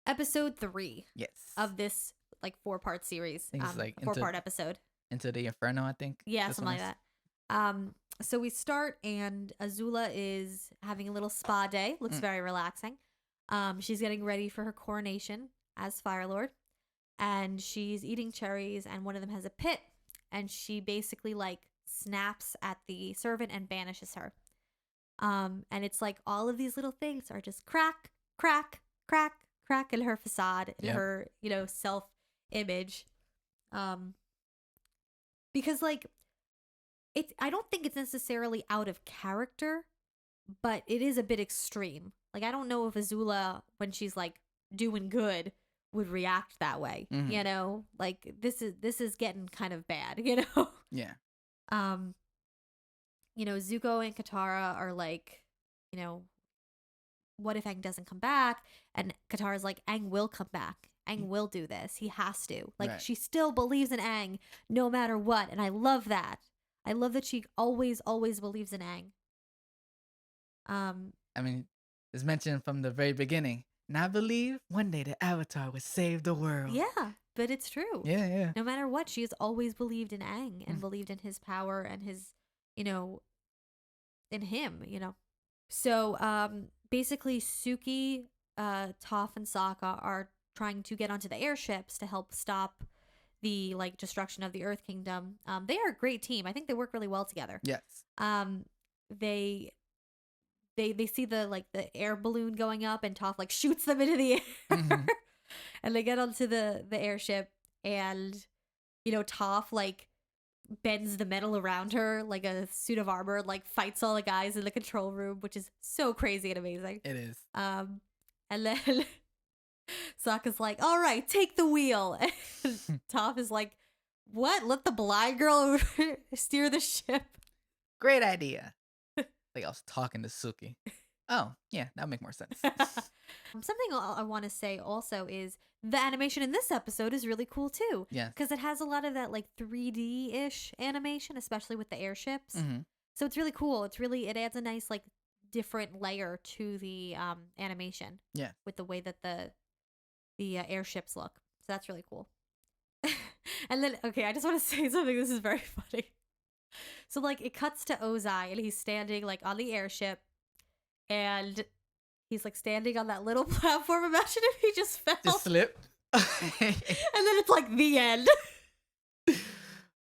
episode 3 Yes. of this like 4-part series. I think it's like 4-part episode. Into the Inferno, I think. Yeah, something like that. So we start and Azula is having a little spa day. Looks very relaxing. She's getting ready for her coronation as Fire Lord. And she's eating cherries and one of them has a pit. And she basically like snaps at the servant and banishes her. And it's like all of these little things are just crack, crack, crack, crack in her facade, in her, self-image. Because like I don't think it's necessarily out of character, but it is a bit extreme. Like I don't know if Azula, when she's like doing good, would react that way. Mm-hmm. Like this is getting kind of bad. Yeah. Zuko and Katara are like, what if Aang doesn't come back? And Katara's like, Aang will come back. Aang will do this. He has to. Like she still believes in Aang no matter what, and I love that. I love that she always believes in Aang. I mean, it's mentioned from the very beginning. And I believe one day the Avatar would save the world. Yeah, but it's true. Yeah. No matter what, she has always believed in Aang and believed in his power and his, in him, So, basically, Suki, Toph, and Sokka are trying to get onto the airships to help stop the like destruction of the Earth Kingdom. They are a great team. I think they work really well together. Yes. They see the air balloon going up and Toph like shoots them into the air. And they get onto the airship and Toph like bends the metal around her like a suit of armor, like fights all the guys in the control room, which is so crazy and amazing. It is. And then Sokka's like, all right, take the wheel. And Toph is like, what? Let the blind girl steer the ship? Great idea. Like I was talking to Suki. Oh, yeah, that would make more sense. Something I want to say also is the animation in this episode is really cool too. Yeah. Because it has a lot of that like 3D-ish animation, especially with the airships. Mm-hmm. So it's really cool. It adds a nice like different layer to the animation. Yeah. With the way that the airships look. So that's really cool. And then, okay, I just want to say something. This is very funny. So like it cuts to Ozai and he's standing like on the airship and he's like standing on that little platform. Imagine if he just fell. Just slipped. And then it's like the end.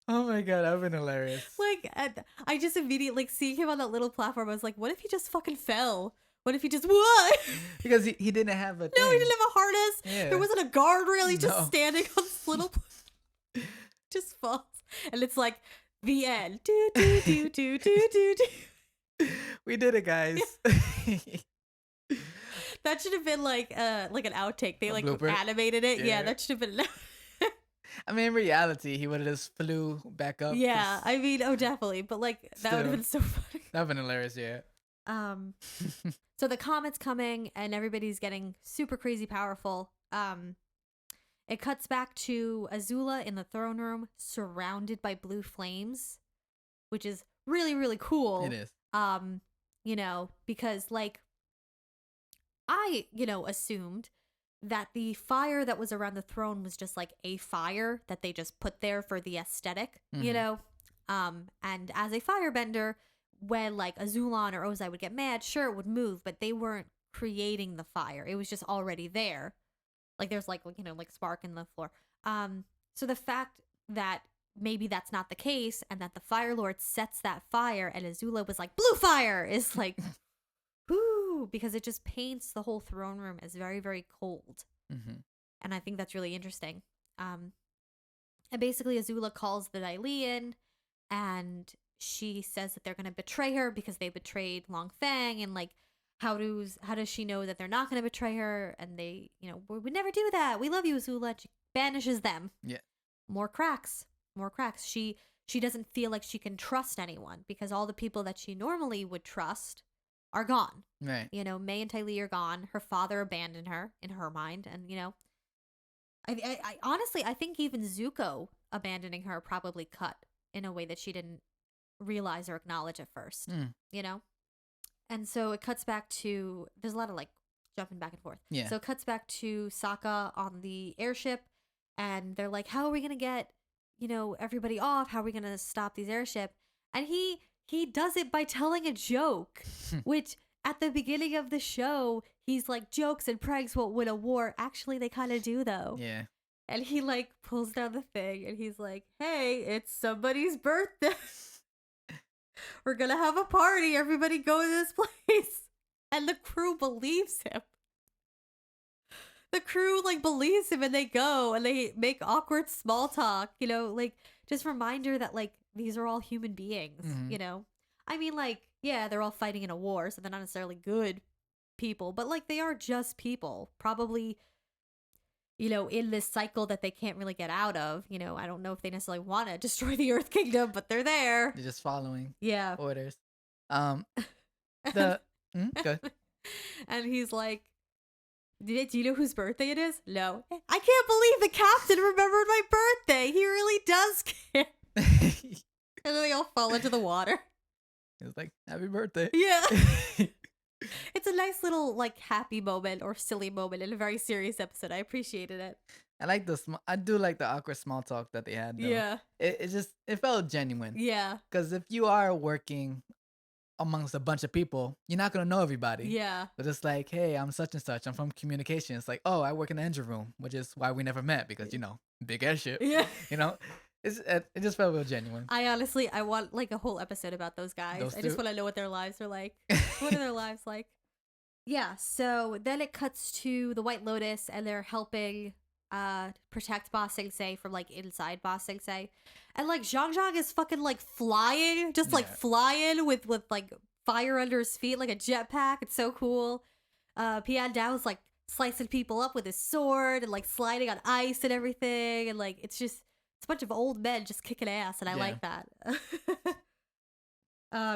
Oh my god, that would have been hilarious. Like I just immediately like seeing him on that little platform, I was like, what if he just fucking fell? What if he just what? Because he didn't have a thing. No, he didn't have a harness. Yeah. There wasn't a guardrail. He's just standing on this little just falls. And it's like the end. Do do do do do do do. We did it, guys. That should have been like an outtake. They like blooper? animated it. Yeah, that should have been. I mean, in reality, he would have just flew back up. Yeah, I mean, definitely. But like that would have been so funny. That would have been hilarious. Yeah. So the comet's coming and everybody's getting super crazy powerful. It cuts back to Azula in the throne room, surrounded by blue flames, which is really, really cool. It is. Because like I, assumed that the fire that was around the throne was just like a fire that they just put there for the aesthetic, and as a firebender, when like Azulon or Ozai would get mad, sure it would move, but they weren't creating the fire. It was just already there. Like there's like spark in the floor. So the fact that maybe that's not the case and that the Fire Lord sets that fire and Azula was like, blue fire is like, whoo, because it just paints the whole throne room as very, very cold. And I think that's really interesting. And basically Azula calls the Dai in and she says that they're going to betray her because they betrayed Long Fang and like, how does she know that they're not going to betray her? And they, we would never do that. We love you, Azula. She banishes them. Yeah. More cracks. She doesn't feel like she can trust anyone because all the people that she normally would trust are gone. Right. May and Ty Lee are gone. Her father abandoned her in her mind. And, I honestly, I think even Zuko abandoning her probably cut in a way that she didn't realize or acknowledge at first, And so it cuts back to, there's a lot of like jumping back and forth. Yeah. So it cuts back to Sokka on the airship, and they're like, how are we going to get, everybody off? How are we going to stop these airship? And he does it by telling a joke, which at the beginning of the show, he's like, jokes and pranks won't win a war. Actually, they kind of do, though. Yeah. And he like pulls down the thing and he's like, hey, it's somebody's birthday. We're going to have a party. Everybody go to this place. And the crew believes him. The crew like believes him and they go and they make awkward small talk, like just reminder that like these are all human beings, I mean, like, yeah, they're all fighting in a war, so they're not necessarily good people, but like they are just people, probably, in this cycle that they can't really get out of. I don't know if they necessarily want to destroy the Earth Kingdom, but they're there. They're just following orders. Good. And he's like, do you know whose birthday it is? No. I can't believe the captain remembered my birthday. He really does care. And then they all fall into the water. It was like, happy birthday. Yeah. It's a nice little like happy moment or silly moment in a very serious episode. I appreciated it. I do like the awkward small talk that they had, though. Yeah. It felt genuine. Yeah. Because if you are working amongst a bunch of people, you're not gonna know everybody. Yeah. But it's like, hey, I'm such and such. I'm from communication. It's like, oh, I work in the engine room, which is why we never met because big airship. Yeah. It just felt real genuine. I want like a whole episode about those guys. I just want to know what their lives are like. What are their lives like? Yeah. So then it cuts to the White Lotus and they're helping protect Ba Sing Se from like inside Ba Sing Se. And like Zhang Zhang is fucking like flying, just like flying with like fire under his feet, like a jetpack. It's so cool. Pian Dao's like slicing people up with his sword and like sliding on ice and everything. And like it's a bunch of old men just kicking ass, and I like that.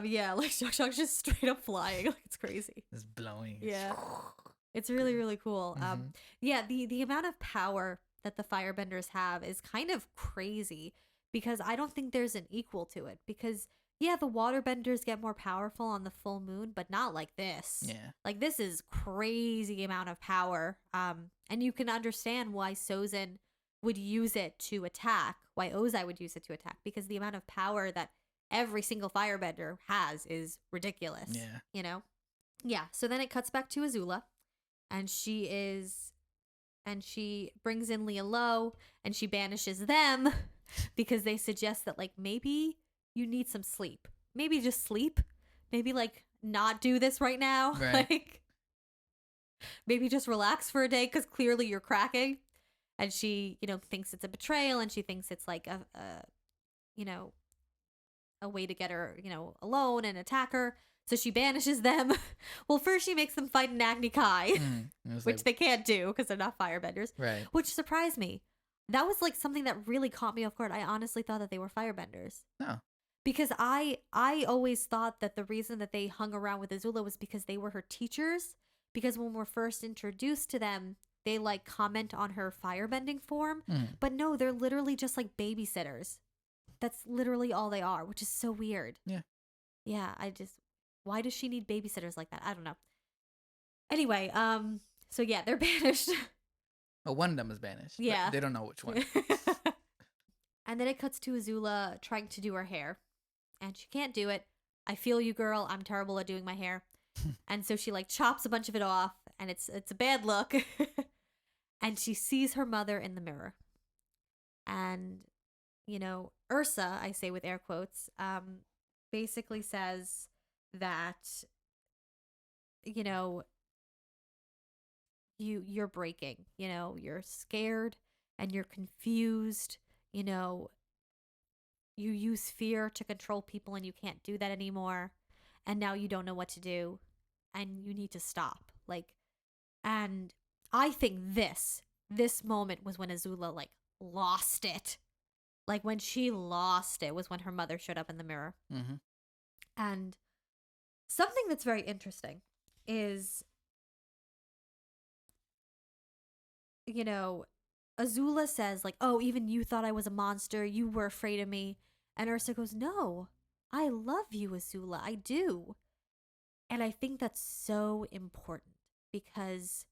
Yeah, like Zhang Zhang's just straight up flying, like it's crazy. It's blowing. Yeah. It's really, really cool. Yeah, the amount of power that the firebenders have is kind of crazy because I don't think there's an equal to it. Because, yeah, the waterbenders get more powerful on the full moon, but not like this. Yeah. Like, this is crazy amount of power. And you can understand why Sozin would use it to attack, why Ozai would use it to attack, because the amount of power that every single firebender has is ridiculous. Yeah. Yeah, so then it cuts back to Azula. And she brings in Leah Low and she banishes them because they suggest that like maybe you need some sleep. Maybe just sleep. Maybe like not do this right now. Right. Like maybe just relax for a day because clearly you're cracking. And she, thinks it's a betrayal and she thinks it's like a way to get her, alone and attack her. So she banishes them. Well, first she makes them fight an Agni Kai, which they can't do because they're not firebenders. Right. Which surprised me. That was like something that really caught me off guard. I honestly thought that they were firebenders. No. Because I always thought that the reason that they hung around with Azula was because they were her teachers. Because when we're first introduced to them, they like comment on her firebending form. But no, they're literally just like babysitters. That's literally all they are, which is so weird. Yeah. Yeah, why does she need babysitters like that? I don't know. Anyway, so yeah, they're banished. Well, one of them is banished. Yeah. They don't know which one. And then it cuts to Azula trying to do her hair. And she can't do it. I feel you, girl. I'm terrible at doing my hair. And so she like chops a bunch of it off and it's a bad look. And she sees her mother in the mirror. And, Ursa, I say with air quotes, basically says that you're breaking, you're scared and you're confused, you use fear to control people and you can't do that anymore, and now you don't know what to do and you need to stop. And I think this moment was when Azula like lost it. Like when she lost it was when her mother showed up in the mirror. And something that's very interesting is, Azula says like, oh, even you thought I was a monster. You were afraid of me. And Ursa goes, no, I love you, Azula. I do. And I think that's so important because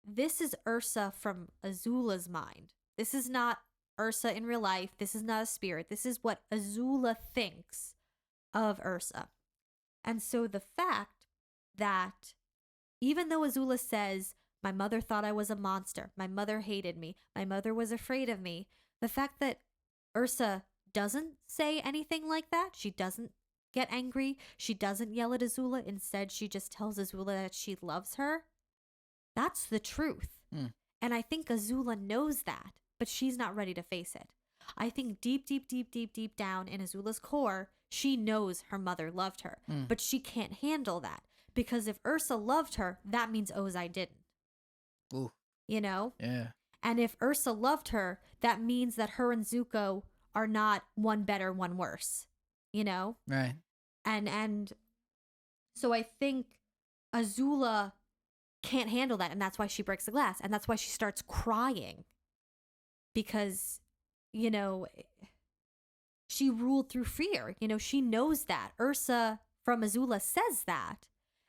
this is Ursa from Azula's mind. This is not Ursa in real life. This is not a spirit. This is what Azula thinks of Ursa. And so the fact that even though Azula says, my mother thought I was a monster, my mother hated me, my mother was afraid of me, the fact that Ursa doesn't say anything like that, she doesn't get angry, she doesn't yell at Azula, instead she just tells Azula that she loves her, that's the truth. And I think Azula knows that, but she's not ready to face it. I think deep down in Azula's core, she knows her mother loved her, but she can't handle that. Because if Ursa loved her, that means Ozai didn't. Ooh. You know? Yeah. And if Ursa loved her, that means that her and Zuko are not one better, one worse. You know? Right. And so I think Azula can't handle that, and that's why she breaks the glass, and that's why she starts crying. Because, you know, she ruled through fear. You know, she knows that. Ursa from Azula says that.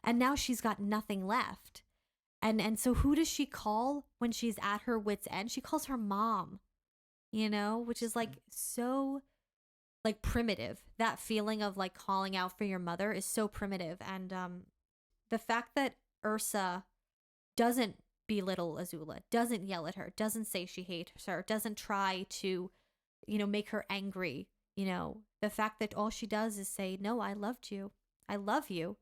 And now she's got nothing left. And so who does she call when she's at her wit's end? She calls her mom, you know, which is like so like primitive. That feeling of like calling out for your mother is so primitive. And the fact that Ursa doesn't belittle Azula, doesn't yell at her, doesn't say she hates her, doesn't try to, you know, make her angry, you know, the fact that all she does is say, no, I loved you. I love you.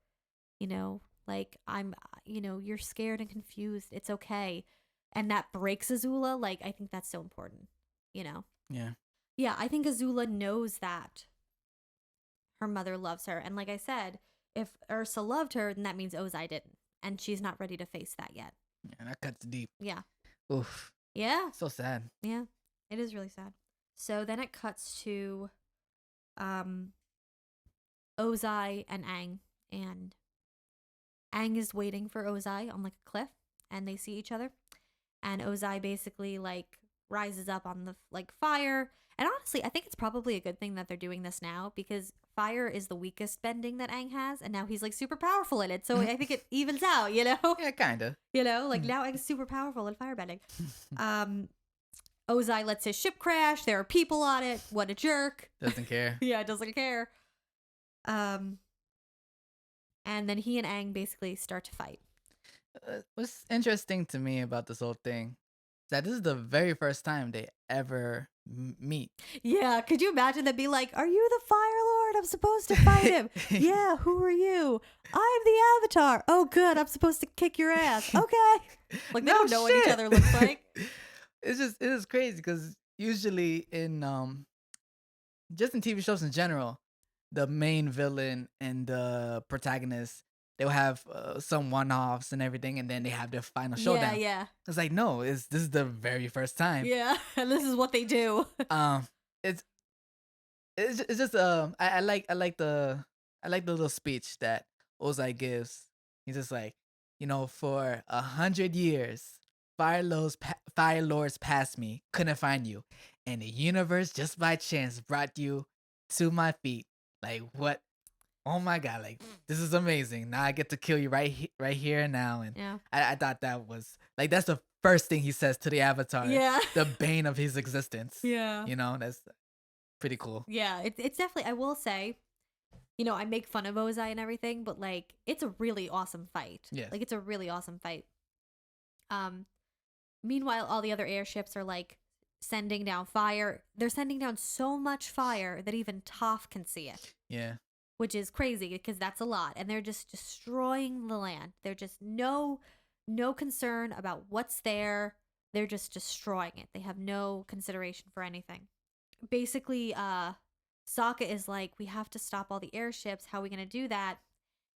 You know, like I'm, you know, you're scared and confused. It's okay. And that breaks Azula. Like, I think that's so important, you know? Yeah. Yeah, I think Azula knows that her mother loves her. And like I said, if Ursa loved her, then that means Ozai didn't. And she's not ready to face that yet. Yeah, that cuts deep. Yeah. Oof. Yeah. So sad. Yeah. It is really sad. So then it cuts to Ozai and Aang, and Aang is waiting for Ozai on like a cliff, and they see each other, and Ozai basically like rises up on the like fire. And honestly, I think it's probably a good thing that they're doing this now, because fire is the weakest bending that Aang has, and now he's like super powerful in it. So I think it evens out, you know? Yeah, kinda. You know, like now Aang's super powerful in firebending. Ozai lets his ship crash. There are people on it. What a jerk. Doesn't care. Yeah, doesn't care. And then he and Aang basically start to fight. What's interesting to me about this whole thing is that this is the very first time they ever meet. Yeah, could you imagine that? Be like, are you the Fire Lord? I'm supposed to fight him. Yeah, who are you? I'm the Avatar. Oh, good. I'm supposed to kick your ass. Okay. Like, they don't know what each other looks like. It is crazy because usually in just in TV shows in general, the main villain and the protagonist, they'll have some one-offs and everything, and then they have their final showdown. Yeah. It's like, no, this is the very first time. Yeah, and this is what they do. It's just I like the little speech that Ozai gives. He's just like, you know, for 100 years, Fire Lords passed me, couldn't find you, and the universe just by chance brought you to my feet. Like, what? Oh my god! Like, this is amazing. Now I get to kill you right here and now. And Yeah. I thought that was like, that's the first thing he says to the Avatar. Yeah. The bane of his existence. Yeah. You know, that's pretty cool. Yeah, it's definitely, I will say, you know, I make fun of Ozai and everything, but like, it's a really awesome fight. Yes. Like, it's a really awesome fight. Meanwhile, all the other airships are like sending down fire. They're sending down so much fire that even Toph can see it. Yeah. Which is crazy because that's a lot. And they're just destroying the land. They're just no concern about what's there. They're just destroying it. They have no consideration for anything. Basically, Sokka is like, we have to stop all the airships. How are we going to do that?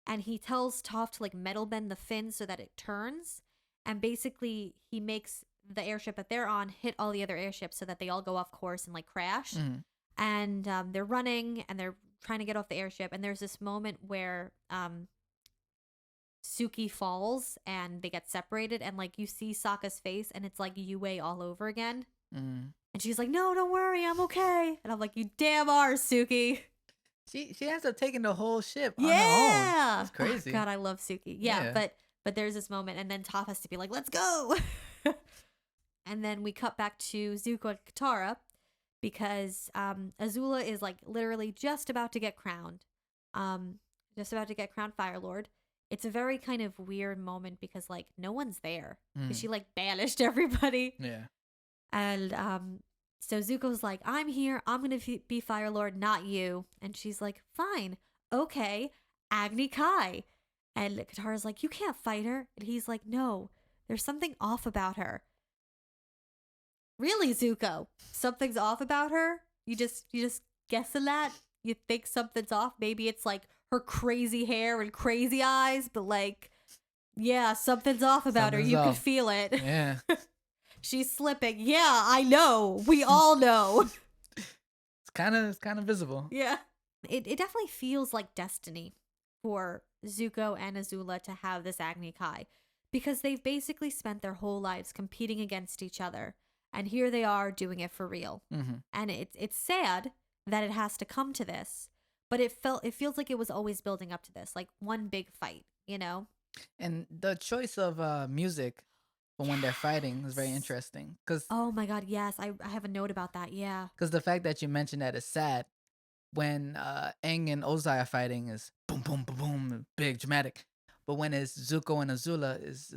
And he tells Toph to like metal bend the fin so that it turns. And basically, he makes the airship that they're on hit all the other airships so that they all go off course and like crash. Mm-hmm. And they're running and they're trying to get off the airship. And there's this moment where Suki falls and they get separated. And like you see Sokka's face and it's like Yue all over again. Mm-hmm. And she's like, no, don't worry, I'm okay. And I'm like, you damn are, Suki. She ends up taking the whole ship on Yeah. her own. That's crazy. Oh, God, I love Suki. Yeah, but But there's this moment, and then Toph has to be like, let's go. And then we cut back to Zuko and Katara because Azula is like literally just about to get crowned. Just about to get crowned Fire Lord. It's a very kind of weird moment because like no one's there. Because she like banished everybody. Yeah. And so Zuko's like, I'm here. I'm going to be Fire Lord, not you. And she's like, fine. Okay. Agni Kai. And Katara's like, you can't fight her. And he's like, no, there's something off about her. Really, Zuko? Something's off about her? You just guessing that? You think something's off? Maybe it's like her crazy hair and crazy eyes, but like, yeah, something's off about her. You could feel it. Yeah. She's slipping. Yeah, I know. We all know. It's kind of visible. Yeah. It definitely feels like destiny for Zuko and Azula to have this Agni Kai because they've basically spent their whole lives competing against each other. And here they are doing it for real. And it's sad that it has to come to this, but it feels like it was always building up to this, like one big fight, you know? And the choice of music for when they're fighting is very interesting. Oh my God, yes. I have a note about that, yeah. Because the fact that you mentioned that is sad. When Aang and Ozai are fighting is boom, boom, boom, boom, big, dramatic. But when it's Zuko and Azula is,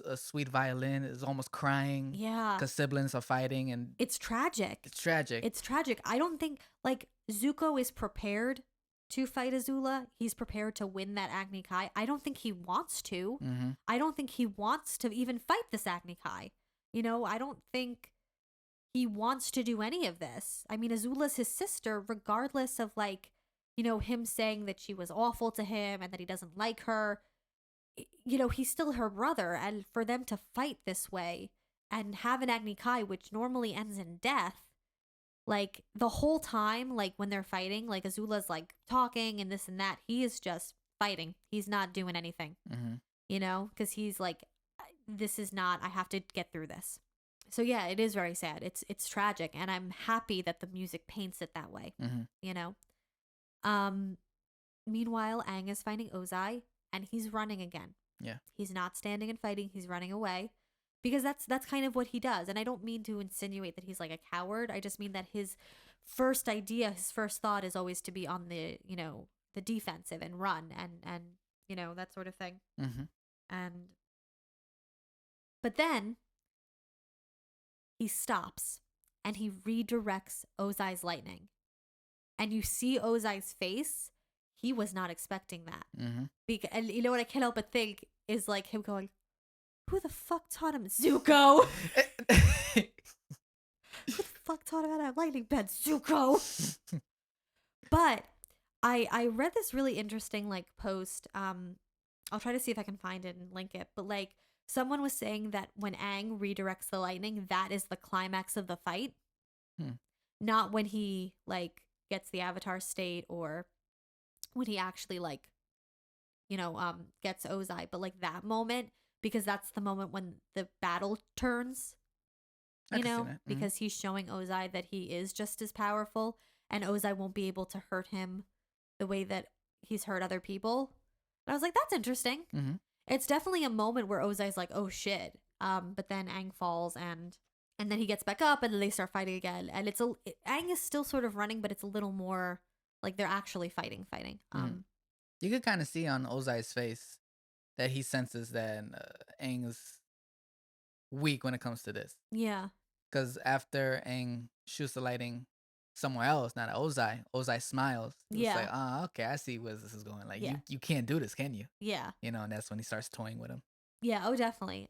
a sweet violin, is almost crying. Yeah. Because siblings are fighting and... It's tragic. It's tragic. It's tragic. I don't think, like, Zuko is prepared to fight Azula. He's prepared to win that Agni Kai. I don't think he wants to. I don't think he wants to even fight this Agni Kai. You know, I don't think he wants to do any of this. I mean, Azula's his sister, regardless of, like, you know, him saying that she was awful to him and that he doesn't like her. You know, he's still her brother, and for them to fight this way and have an Agni Kai, which normally ends in death, like, the whole time, like, when they're fighting, like, Azula's, like, talking and this and that, he is just fighting. He's not doing anything, you know, because he's like, this is not, I have to get through this. So, yeah, it is very sad. It's tragic, and I'm happy that the music paints it that way, you know? Meanwhile, Aang is finding Ozai, and he's running again. Yeah. He's not standing and fighting. He's running away because that's kind of what he does. And I don't mean to insinuate that he's like a coward. I just mean that his first idea, his first thought is always to be on the, you know, the defensive and run and you know, that sort of thing. But then he stops and he redirects Ozai's lightning. And you see Ozai's face. He was not expecting that. And you know what I can't help but think is like him going, who the fuck taught him? Zuko! Who the fuck taught him how to have lightning bend? Zuko! But I read this really interesting like post. I'll try to see if I can find it and link it. But like someone was saying that when Aang redirects the lightning, that is the climax of the fight. Not when he like gets the avatar state or when he actually like, you know, gets Ozai, but like that moment, because that's the moment when the battle turns, you know, because he's showing Ozai that he is just as powerful and Ozai won't be able to hurt him the way that he's hurt other people. And I was like, that's interesting. It's definitely a moment where Ozai's like, oh shit. But then Aang falls and then he gets back up and then they start fighting again. And Aang is still sort of running, but it's a little more like they're actually fighting. You could kind of see on Ozai's face that he senses that Aang is weak when it comes to this. Yeah. Because after Aang shoots the lightning somewhere else, not at Ozai smiles. It's like, okay, I see where this is going. Like, you can't do this, can you? Yeah. You know, and that's when he starts toying with him. Yeah, oh, definitely.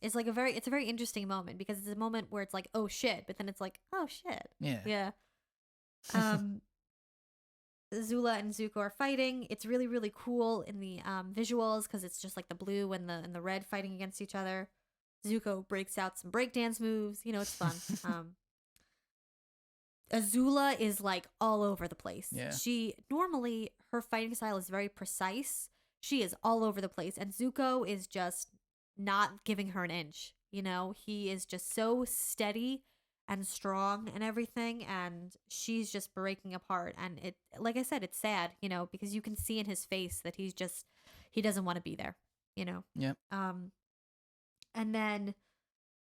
It's like it's a very interesting moment because it's a moment where it's like, oh shit, but then it's like, oh shit. Yeah. Zula and Zuko are fighting. It's really, really cool in the visuals because it's just like the blue and the red fighting against each other. Zuko breaks out some breakdance moves. You know, it's fun. Azula is like all over the place. Yeah. She normally her fighting style is very precise. She is all over the place, and Zuko is just not giving her an inch. You know, he is just so steady and strong and everything, and she's just breaking apart. And it, like I said, it's sad, you know, because you can see in his face that he doesn't want to be there. you know. Yep. And then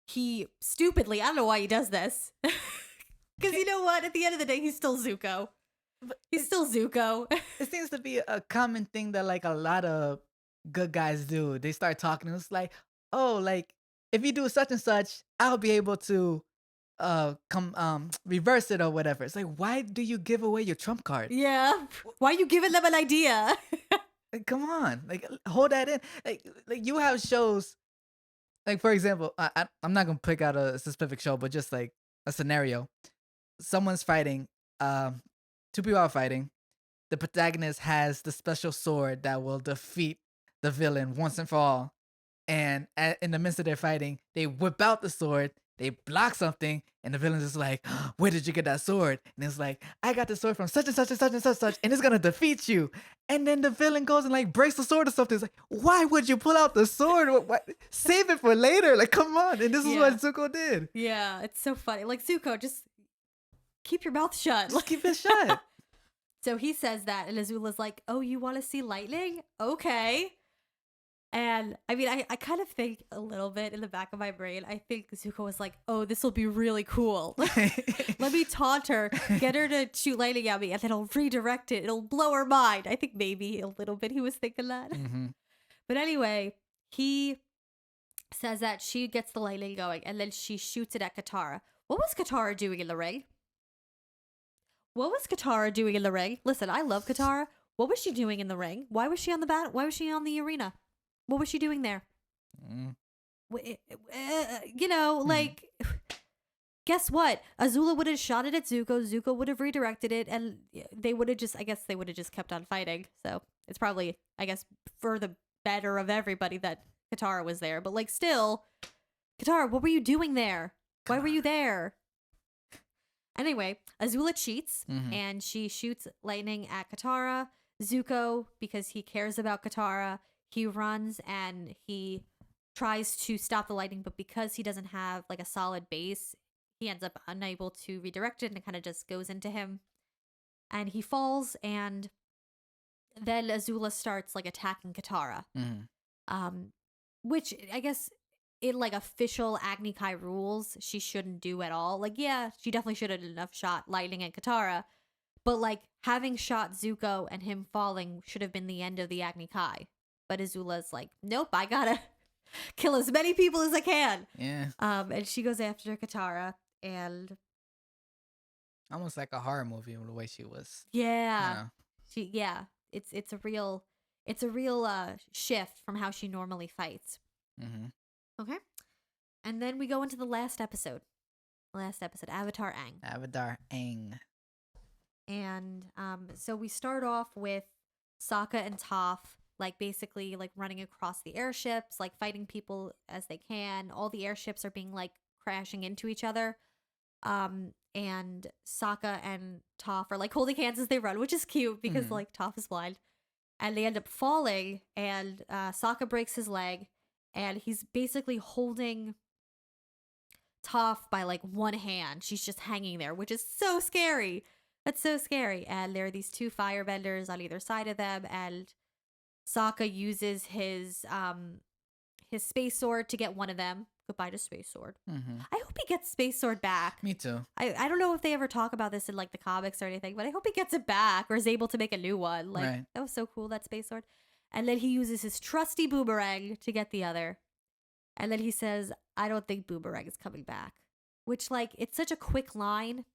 he stupidly, I don't know why he does this. Because you know what? At the end of the day, he's still Zuko. But He's still Zuko. it seems to be a common thing that like a lot of good guys do. They start talking. And it's like, oh, like if you do such and such, I'll be able to come reverse it or whatever. It's like, why do you give away your trump card? Yeah. Why are you giving them an idea? Like, come on, like hold that in. Like you have shows. Like for example, I'm not gonna pick out a specific show, but just like a scenario. Someone's fighting. Two people are fighting. The protagonist has the special sword that will defeat the villain once and for all. And in the midst of their fighting, they whip out the sword, they block something, and the villain's just like, "Where did you get that sword?" And it's like, "I got the sword from such and such and such and such, and it's gonna defeat you." And then the villain goes and like breaks the sword or something. It's like, why would you pull out the sword? What? Save it for later. Like, come on. And this is what Zuko did. Yeah, it's so funny. Like, Zuko, just keep your mouth shut. Just keep it shut. So he says that, and Azula's like, "Oh, you want to see lightning? Okay." And I mean, I kind of think a little bit in the back of my brain, I think Zuko was like, "Oh, this will be really cool. Let me taunt her, get her to shoot lightning at me, and then I'll redirect it. It'll blow her mind." I think maybe a little bit he was thinking that. Mm-hmm. But anyway, he says that she gets the lightning going, and then she shoots it at Katara. What was Katara doing in the ring? What was Katara doing in the ring? Listen, I love Katara. What was she doing in the ring? Why was she on the bat? Why was she on the arena? What was she doing there? You know, like, guess what? Azula would have shot it at Zuko. Zuko would have redirected it, and they would have just, I guess they would have just kept on fighting. So it's probably, I guess, for the better of everybody that Katara was there. But, like, still, Katara, what were you doing there? Why were you there? Anyway, Azula cheats, and she shoots lightning at Katara. Zuko, because he cares about Katara, he runs and he tries to stop the lightning, but because he doesn't have like a solid base, he ends up unable to redirect it, and it kind of just goes into him. And he falls, and then Azula starts like attacking Katara. Which I guess in like official Agni Kai rules, she shouldn't do at all. Like, yeah, she definitely should have enough shot lightning at Katara, but like having shot Zuko and him falling should have been the end of the Agni Kai. But Azula's like, nope, I gotta kill as many people as I can. Yeah. And she goes after Katara, and almost like a horror movie the way she was. Yeah. It's a real shift from how she normally fights. Okay. And then we go into the last episode. Avatar Aang. Avatar Aang. And so we start off with Sokka and Toph, like basically like running across the airships, like fighting people as they can. All the airships are being like crashing into each other. And Sokka and Toph are like holding hands as they run, which is cute because like Toph is blind. And they end up falling, and Sokka breaks his leg, and he's basically holding Toph by like one hand. She's just hanging there, which is so scary. That's so scary. And there are these two firebenders on either side of them, and Sokka uses his space sword to get one of them. Goodbye to space sword. I hope he gets space sword back. Me too. I don't know if they ever talk about this in like the comics or anything, but I hope he gets it back or is able to make a new one. Like that was so cool, that space sword. And then he uses his trusty boomerang to get the other. And then he says, "I don't think Boomerang is coming back." Which, like, it's such a quick line,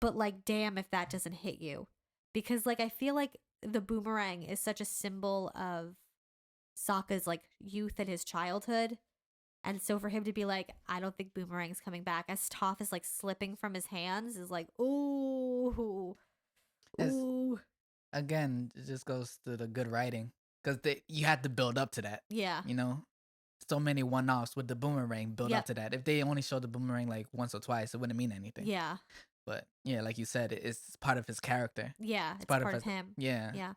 but like, damn if that doesn't hit you. Because like I feel like the boomerang is such a symbol of Sokka's like youth and his childhood. And so for him to be like, "I don't think Boomerang's coming back," as Toph is like slipping from his hands, is like, ooh. Again, it just goes to the good writing. Because you had to build up to that. Yeah. You know? So many one-offs with the boomerang build up to that. If they only showed the boomerang like once or twice, it wouldn't mean anything. Yeah. But yeah, like you said, it's part of his character. Yeah, it's part of him. Yeah. Yeah.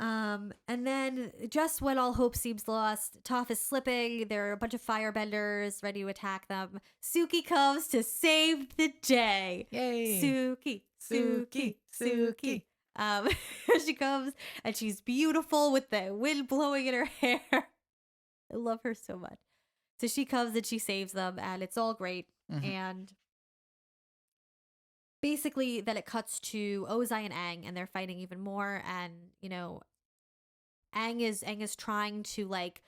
And then just when all hope seems lost, Toph is slipping. There are a bunch of firebenders ready to attack them. Suki comes to save the day. Yay. Suki. Um, she comes and she's beautiful with the wind blowing in her hair. I love her so much. So she comes and she saves them, and it's all great. Mhm. And basically, then it cuts to Ozai and Aang, and they're fighting even more. And Aang is trying to like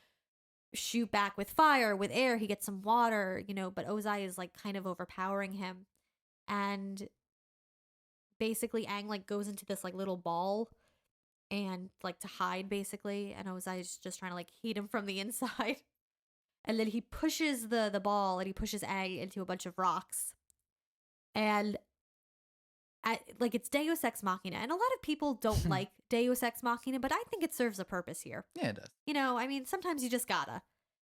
shoot back with fire, with air. He gets some water, but Ozai is like kind of overpowering him. And basically, Aang like goes into this like little ball and like to hide basically, and Ozai is just trying to like heat him from the inside. And then he pushes the ball and he pushes Aang into a bunch of rocks. And like it's Deus Ex Machina, and a lot of people don't like Deus Ex Machina, but I think it serves a purpose here. Yeah, it does. I mean, sometimes you just gotta.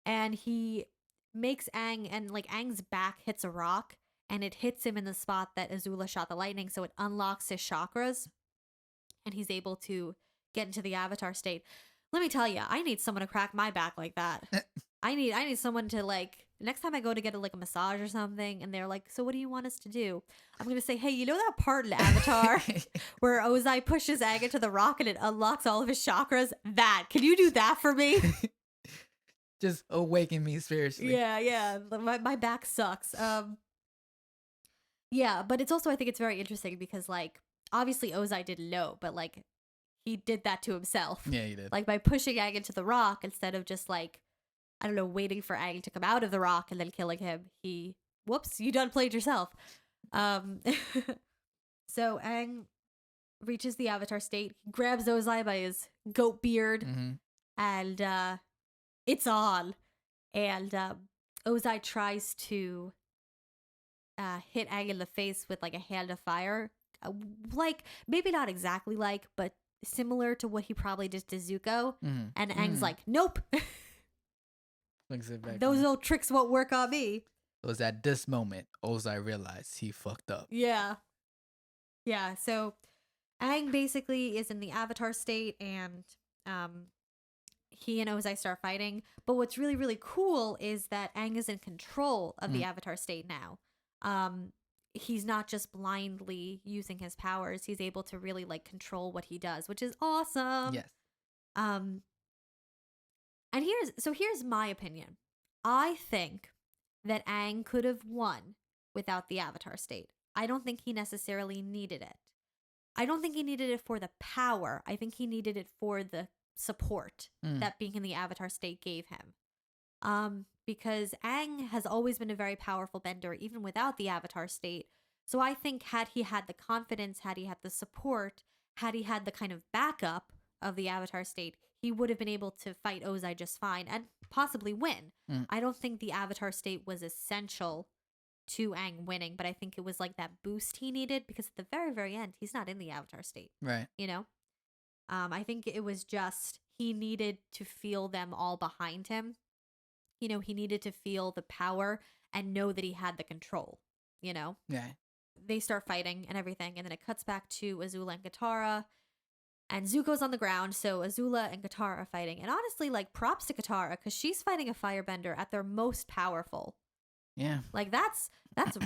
And he makes Aang, and like Aang's back hits a rock, and it hits him in the spot that Azula shot the lightning, so it unlocks his chakras, and he's able to get into the Avatar state. Let me tell you, I need someone to crack my back like that. I need someone to like, next time I go to get like a massage or something, and they're like, so what do you want us to do? I'm going to say, hey, you know that part in Avatar where Ozai pushes Aang into the rock and it unlocks all of his chakras? Can you do that for me? Just awaken me spiritually. Yeah. My back sucks. Yeah, but it's also, I think it's very interesting because like, obviously Ozai didn't know, but like, he did that to himself. Yeah, he did. Like by pushing Aang into the rock instead of just like, I don't know, waiting for Aang to come out of the rock and then killing him. Whoops, you done played yourself. So Aang reaches the Avatar state, he grabs Ozai by his goat beard, and it's on. And Ozai tries to hit Aang in the face with like a hand of fire. Like, maybe not exactly like, but similar to what he probably did to Zuko. And Aang's like, nope. Those old tricks won't work on me. It was at this moment Ozai realized he fucked up. Yeah. So Aang basically is in the Avatar state, and he and Ozai start fighting. But what's really, really cool is that Aang is in control of the Avatar state now. He's not just blindly using his powers. He's able to really like control what he does, which is awesome. Yes. And here's my opinion. I think that Aang could have won without the Avatar state. I don't think he necessarily needed it. I don't think he needed it for the power. I think he needed it for the support that being in the Avatar state gave him. Because Aang has always been a very powerful bender, even without the Avatar state. So I think had he had the confidence, had he had the support, had he had the kind of backup of the Avatar state, he would have been able to fight Ozai just fine and possibly win. I don't think the Avatar state was essential to Aang winning, but I think it was like that boost he needed, because at the very, very end, he's not in the Avatar state. Right. I think it was just he needed to feel them all behind him. He needed to feel the power and know that he had the control, Yeah. They start fighting and everything, and then it cuts back to Azula and Katara, and Zuko's on the ground, so Azula and Katara are fighting. And honestly, like, props to Katara, because she's fighting a firebender at their most powerful. Yeah. Like, that's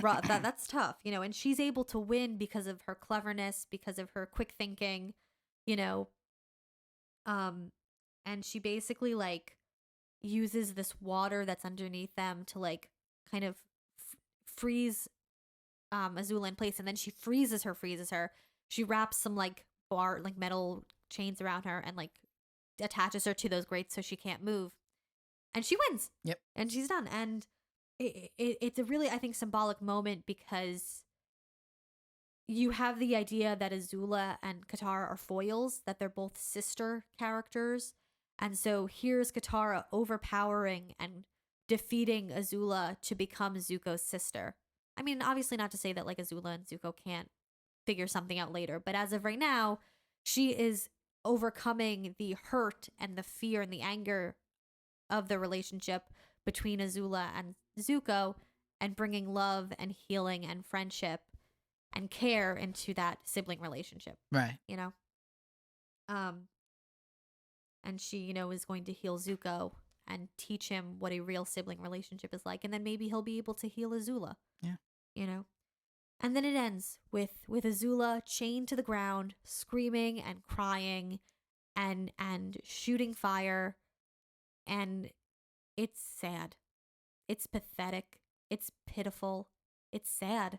rough. That's tough, and she's able to win because of her cleverness, because of her quick thinking, and she basically, like, uses this water that's underneath them to, like, kind of freeze Azula in place, and then she freezes her. She wraps some, like, metal chains around her and, like, attaches her to those grates so she can't move. And she wins. Yep. And she's done. And it's a really, I think, symbolic moment, because you have the idea that Azula and Katara are foils, that they're both sister characters. And so here's Katara overpowering and defeating Azula to become Zuko's sister. I mean, obviously not to say that like Azula and Zuko can't figure something out later, but as of right now, she is overcoming the hurt and the fear and the anger of the relationship between Azula and Zuko, and bringing love and healing and friendship and care into that sibling relationship. Right. And she, is going to heal Zuko and teach him what a real sibling relationship is like. And then maybe he'll be able to heal Azula. Yeah. And then it ends with Azula chained to the ground, screaming and crying and shooting fire, and it's sad. It's pathetic. It's pitiful. It's sad.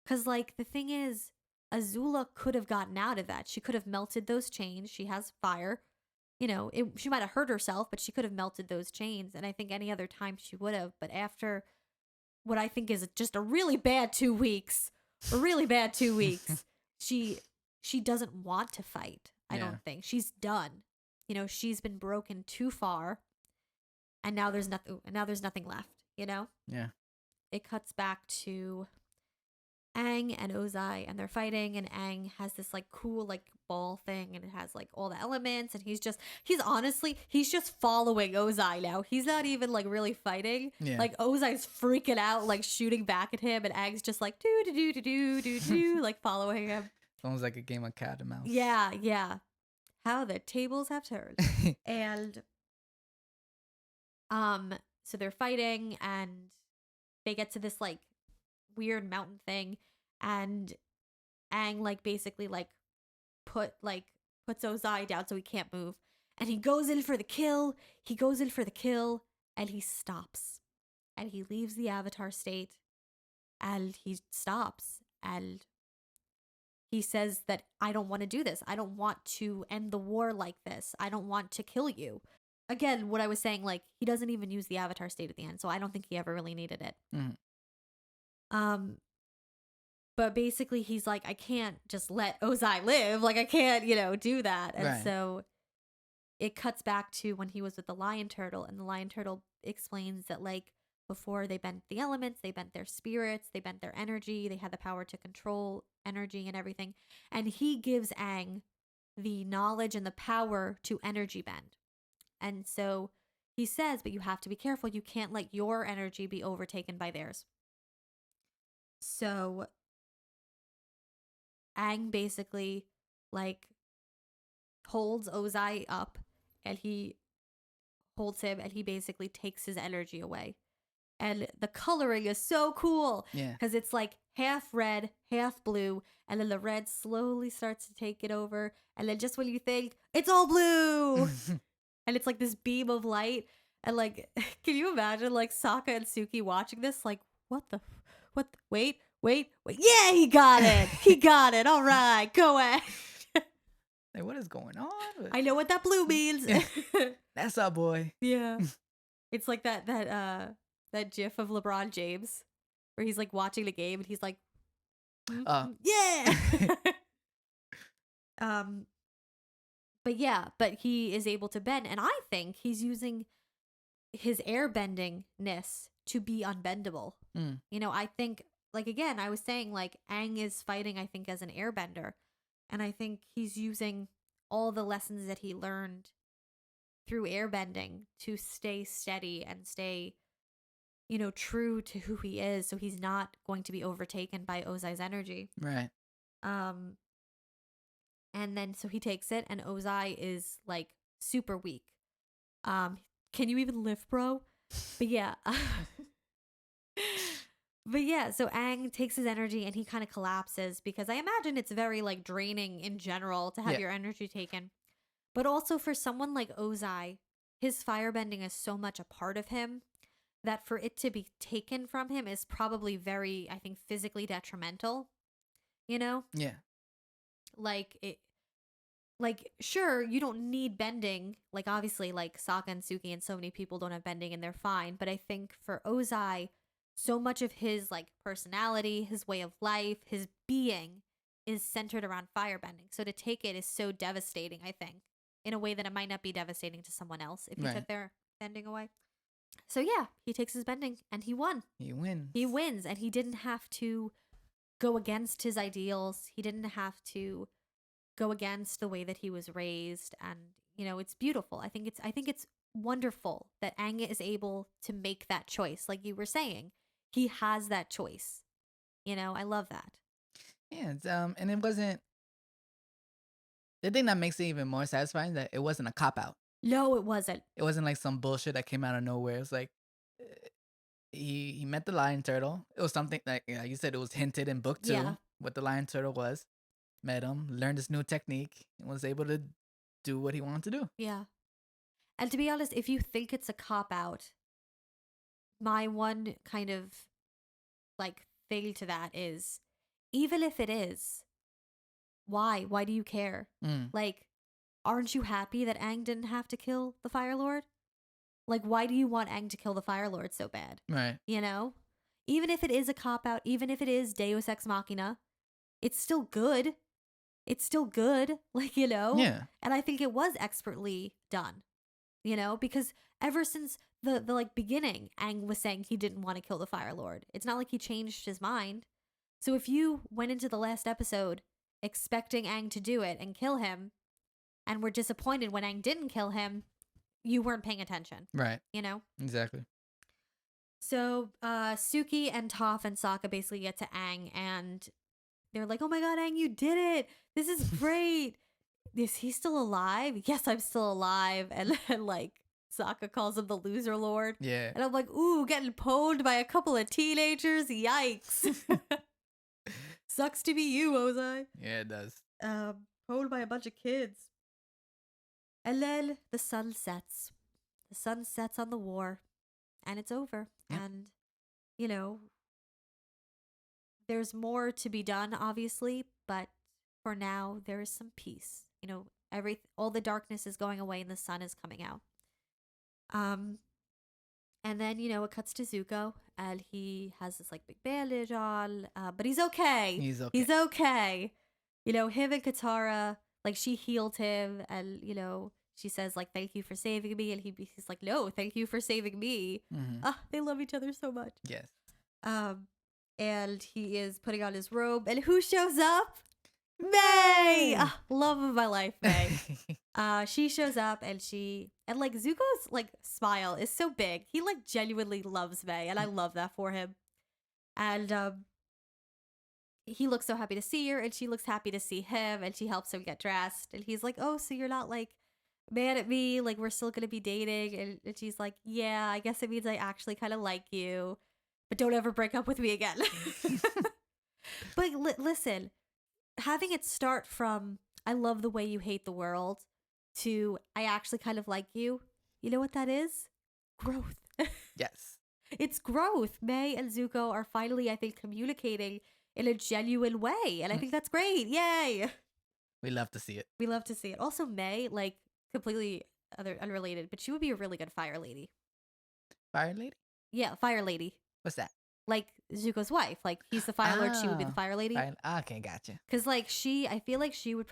Cuz like the thing is Azula could have gotten out of that. She could have melted those chains. She has fire. She might have hurt herself, but she could have melted those chains, and I think any other time she would have, but after what I think is just a really bad 2 weeks, she she doesn't want to fight. I Yeah. don't think. She's done. She's been broken too far, and now there's nothing left. Yeah. It cuts back to Aang and Ozai, and they're fighting, and Aang has this like cool like ball thing, and it has like all the elements, and he's just following Ozai now. He's not even like really fighting. Yeah. Like Ozai's freaking out, like shooting back at him, and Aang's just like do do do do do do like following him. It's almost like a game of cat and mouse. Yeah. How the tables have turned. And so they're fighting, and they get to this like weird mountain thing, and Aang like basically like puts Ozai down so he can't move, and he goes in for the kill. And he stops, and he leaves the avatar state, and he stops, and he says that I don't want to do this. I don't want to end the war like this. I don't want to kill you. Again, what I was saying, like he doesn't even use the avatar state at the end, so I don't think he ever really needed it. But basically he's like, I can't just let Ozai live. Like I can't, do that. And Right. so it cuts back to when he was with the lion turtle, and the lion turtle explains that like before they bent the elements, they bent their spirits, they bent their energy, they had the power to control energy and everything. And he gives Aang the knowledge and the power to energy bend. And so he says, but you have to be careful. You can't let your energy be overtaken by theirs. So Aang basically like holds Ozai up, and he holds him, and he basically takes his energy away. And the coloring is so cool. Yeah. Because it's like half red, half blue, and then the red slowly starts to take it over. And then just when you think, it's all blue! And it's like this beam of light. And like, can you imagine like Sokka and Suki watching this? Like, wait. Yeah, he got it. All right, go ahead. Like, what is going on? I know what that blue means. That's our boy. Yeah. It's like that gif of LeBron James where he's like watching the game and he's like, yeah. But he is able to bend, and I think he's using his airbendingness to be unbendable. I think, like, again, I was saying like Aang is fighting, I think, as an airbender, and I think he's using all the lessons that he learned through airbending to stay steady and stay true to who he is, so he's not going to be overtaken by Ozai's energy. Right. And then so he takes it, and Ozai is like super weak. Can you even lift, bro? But yeah. So Aang takes his energy, and he kind of collapses, because I imagine it's very like draining in general to have your energy taken. But also for someone like Ozai, his firebending is so much a part of him that for it to be taken from him is probably very, I think, physically detrimental. Yeah. Like, sure, you don't need bending. Like, obviously, like, Sokka and Suki and so many people don't have bending and they're fine. But I think for Ozai, so much of his, like, personality, his way of life, his being is centered around firebending. So to take it is so devastating, I think, in a way that it might not be devastating to someone else if he took their bending away. So yeah, he takes his bending, and he won. He wins, and he didn't have to go against his ideals. He didn't have to go against the way that he was raised, and it's beautiful. I think it's wonderful that Aang is able to make that choice. Like you were saying, he has that choice. I love that. Yeah, and it wasn't. The thing that makes it even more satisfying that it wasn't a cop out. No, it wasn't. It wasn't like some bullshit that came out of nowhere. It's like he met the lion turtle. It was something like you said. It was hinted in book 2 Yeah. what the lion turtle was. Met him, learned this new technique, and was able to do what he wanted to do. Yeah. And to be honest, if you think it's a cop out, my one kind of like thing to that is, even if it is, why? Why do you care? Mm, Like, aren't you happy that Aang didn't have to kill the Fire Lord? Like, why do you want Aang to kill the Fire Lord so bad? right. You know? Even if it is a cop out, even if it is Deus Ex Machina, it's still good. It's still good. Like, you know? Yeah. And I think it was expertly done. You know? Because ever since the like beginning, Aang was saying he didn't want to kill the Fire Lord. It's not like he changed his mind. So if you went into the last episode expecting Aang to do it and kill him, and were disappointed when Aang didn't kill him, you weren't paying attention, Right. you know? Exactly. So Suki and Toph and Sokka basically get to Aang, and they're like, oh my god, Aang, you did it! This is great! Is he still alive? Yes, I'm still alive. And then, like, Sokka calls him the loser lord. Yeah. And I'm like, ooh, getting pwned by a couple of teenagers? Yikes. Sucks to be you, Ozai. Yeah, it does. Pwned by a bunch of kids. And then the sun sets. The sun sets on the war, and it's over. Yep. And, you know, there's more to be done, obviously, but for now, there is some peace. You know, all the darkness is going away and the sun is coming out. And then, you know, it cuts to Zuko, and he has this, like, big bandage on, but he's okay. He's okay. He's okay. You know, him and Katara, like, she healed him, and, you know, she says, like, thank you for saving me, and he's like, no, thank you for saving me. Mm-hmm. They love each other so much. Yes. And he is putting on his robe, and who shows up? May! Love of my life, May. She shows up, and like, Zuko's, like, smile is so big. He, like, genuinely loves May, and I love that for him. And, he looks so happy to see her, and she looks happy to see him, and she helps him get dressed. And he's like, oh, so you're not, like, mad at me? Like, we're still gonna be dating? And she's like, yeah, I guess it means I actually kind of like you, but don't ever break up with me again. But listen, having it start from, I love the way you hate the world, to, I actually kind of like you, you know what that is? Growth. Yes. It's growth. May and Zuko are finally, I think, communicating in a genuine way. And I think that's great. Yay. We love to see it. We love to see it. Also, May, like, completely unrelated, but she would be a really good fire lady. Fire lady? Yeah, fire lady. What's that? Like, Zuko's wife. Like, he's the fire lord, she would be the fire lady. Okay, gotcha. Because, like, I feel like she would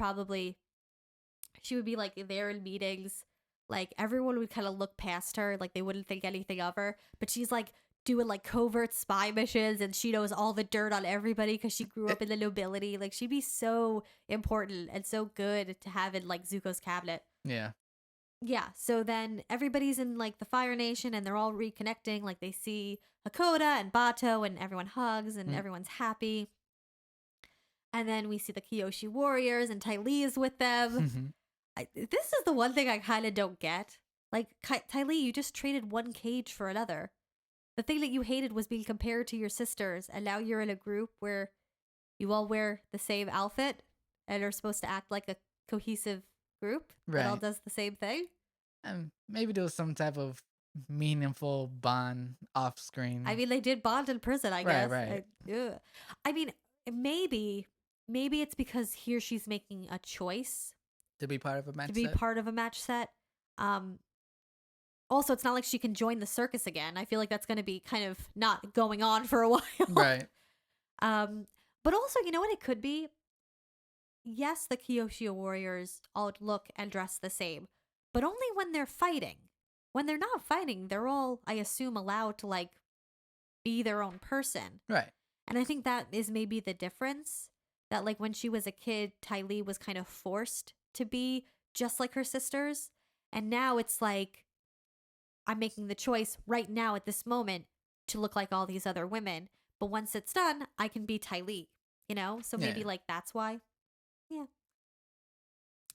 be, like, there in meetings. Like, everyone would kind of look past her. Like, they wouldn't think anything of her. But she's, like, doing, like, covert spy missions, and she knows all the dirt on everybody because she grew up in the nobility. Like, she'd be so important and so good to have in, like, Zuko's cabinet. Yeah. Yeah, so then everybody's in, like, the Fire Nation, and they're all reconnecting. Like, they see Hakoda and Bato, and everyone hugs, and everyone's happy. And then we see the Kyoshi warriors, and Ty Lee is with them. This is the one thing I kind of don't get. Like, Ty Lee, you just traded one cage for another. The thing that you hated was being compared to your sisters, and now you're in a group where you all wear the same outfit and are supposed to act like a cohesive group that all does the same thing. And maybe there was some type of meaningful bond off screen. I mean, they did bond in prison, I guess. Right. I mean, maybe it's because here she's making a choice to be part of a match to be set? part of a match set. Also, it's not like she can join the circus again. I feel like that's going to be kind of not going on for a while. Right. But also, you know what it could be? Yes, the Kyoshi warriors all look and dress the same, but only when they're fighting. When they're not fighting, they're all, I assume, allowed to, like, be their own person. Right. And I think that is maybe the difference. That, like, when she was a kid, Ty Lee was kind of forced to be just like her sisters. And now it's like, I'm making the choice right now at this moment to look like all these other women. But once it's done, I can be Ty Lee, you know? So maybe, like, that's why. Yeah.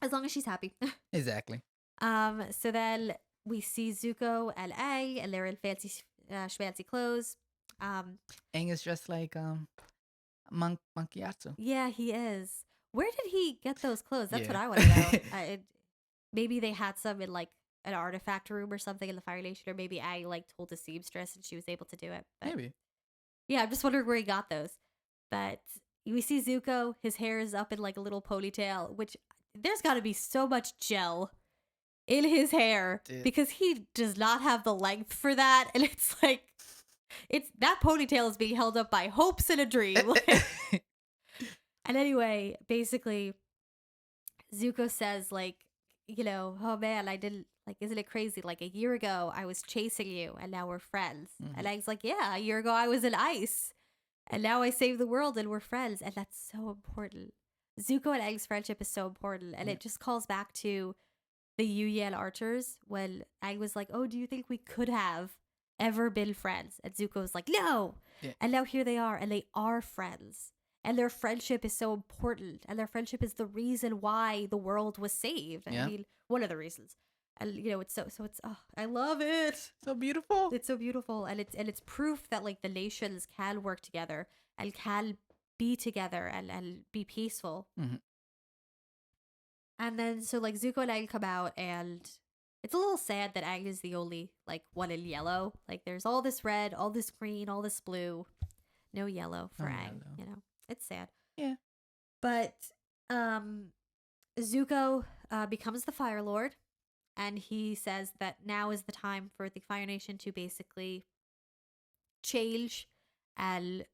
As long as she's happy. Exactly. So then we see Zuko and Aang, and they're in fancy schmancy clothes. Aang is dressed like Monkey Atsu. Yeah, he is. Where did he get those clothes? That's what Yeah. I want to know. Maybe they had some in like an artifact room or something in the Fire Nation, or maybe I like told a seamstress and she was able to do it. But Maybe. yeah, I'm just wondering where he got those. But we see Zuko, his hair is up in like a little ponytail, which there's got to be so much gel in his hair Dude. because he does not have the length for that. And it's like, that ponytail is being held up by hopes and a dream. And anyway, basically, Zuko says, like, oh man, I didn't, like, isn't it crazy? Like, a year ago, I was chasing you, and now we're friends. And Aang's like, yeah, a year ago, I was in ice, and now I saved the world, and we're friends. And that's so important. Zuko and Aang's friendship is so important. And it just calls back to the Yu Yan archers when Aang was like, oh, do you think we could have ever been friends? And Zuko was like, no. Yeah. And now here they are, and they are friends. And their friendship is so important. And their friendship is the reason why the world was saved. Yeah. I mean, one of the reasons. And it's it's I love it. So beautiful. It's so beautiful. And it's proof that like the nations can work together and can be together and be peaceful. Mm-hmm. And then so like Zuko and Aang come out, and it's a little sad that Aang is the only like one in yellow. Like there's all this red, all this green, all this blue. No yellow for Aang, yellow. It's sad. Yeah. But Zuko becomes the Fire Lord, and he says that now is the time for the Fire Nation to basically change and,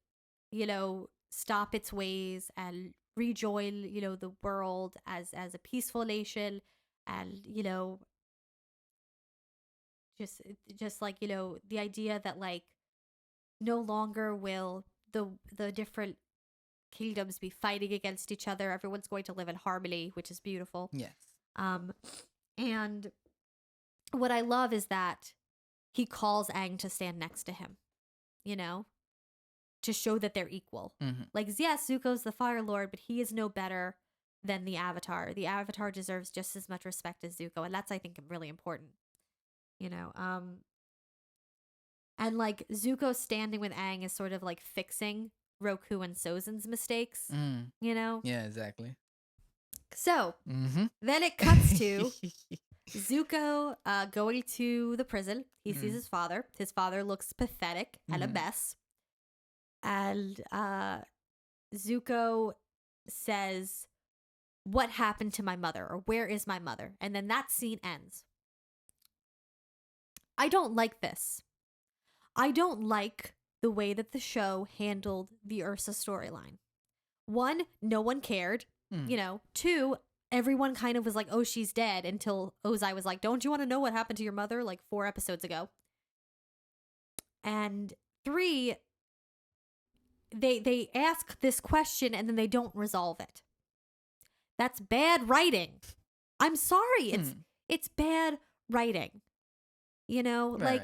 stop its ways and rejoin, the world as a peaceful nation, and, just like, the idea that like no longer will the different kingdoms be fighting against each other. Everyone's going to live in harmony, which is beautiful. Yes. And what I love is that he calls Aang to stand next to him, to show that they're equal. Mm-hmm. Like, yes, Zuko's the Fire Lord, but he is no better than the Avatar. The Avatar deserves just as much respect as Zuko, and that's, I think, really important. And like Zuko standing with Aang is sort of like fixing Roku and Sozin's mistakes, Yeah, exactly. So then it cuts to Zuko going to the prison. He sees his father. His father looks pathetic and a mess. And Zuko says, what happened to my mother? Or where is my mother? And then that scene ends. I don't like this. I don't like the way that the show handled the Ursa storyline. One, no one cared. 2, everyone kind of was like, oh, she's dead, until Ozai was like, don't you want to know what happened to your mother like 4 episodes ago? And 3, they ask this question and then they don't resolve it. That's bad writing. I'm sorry. It's bad writing. Right.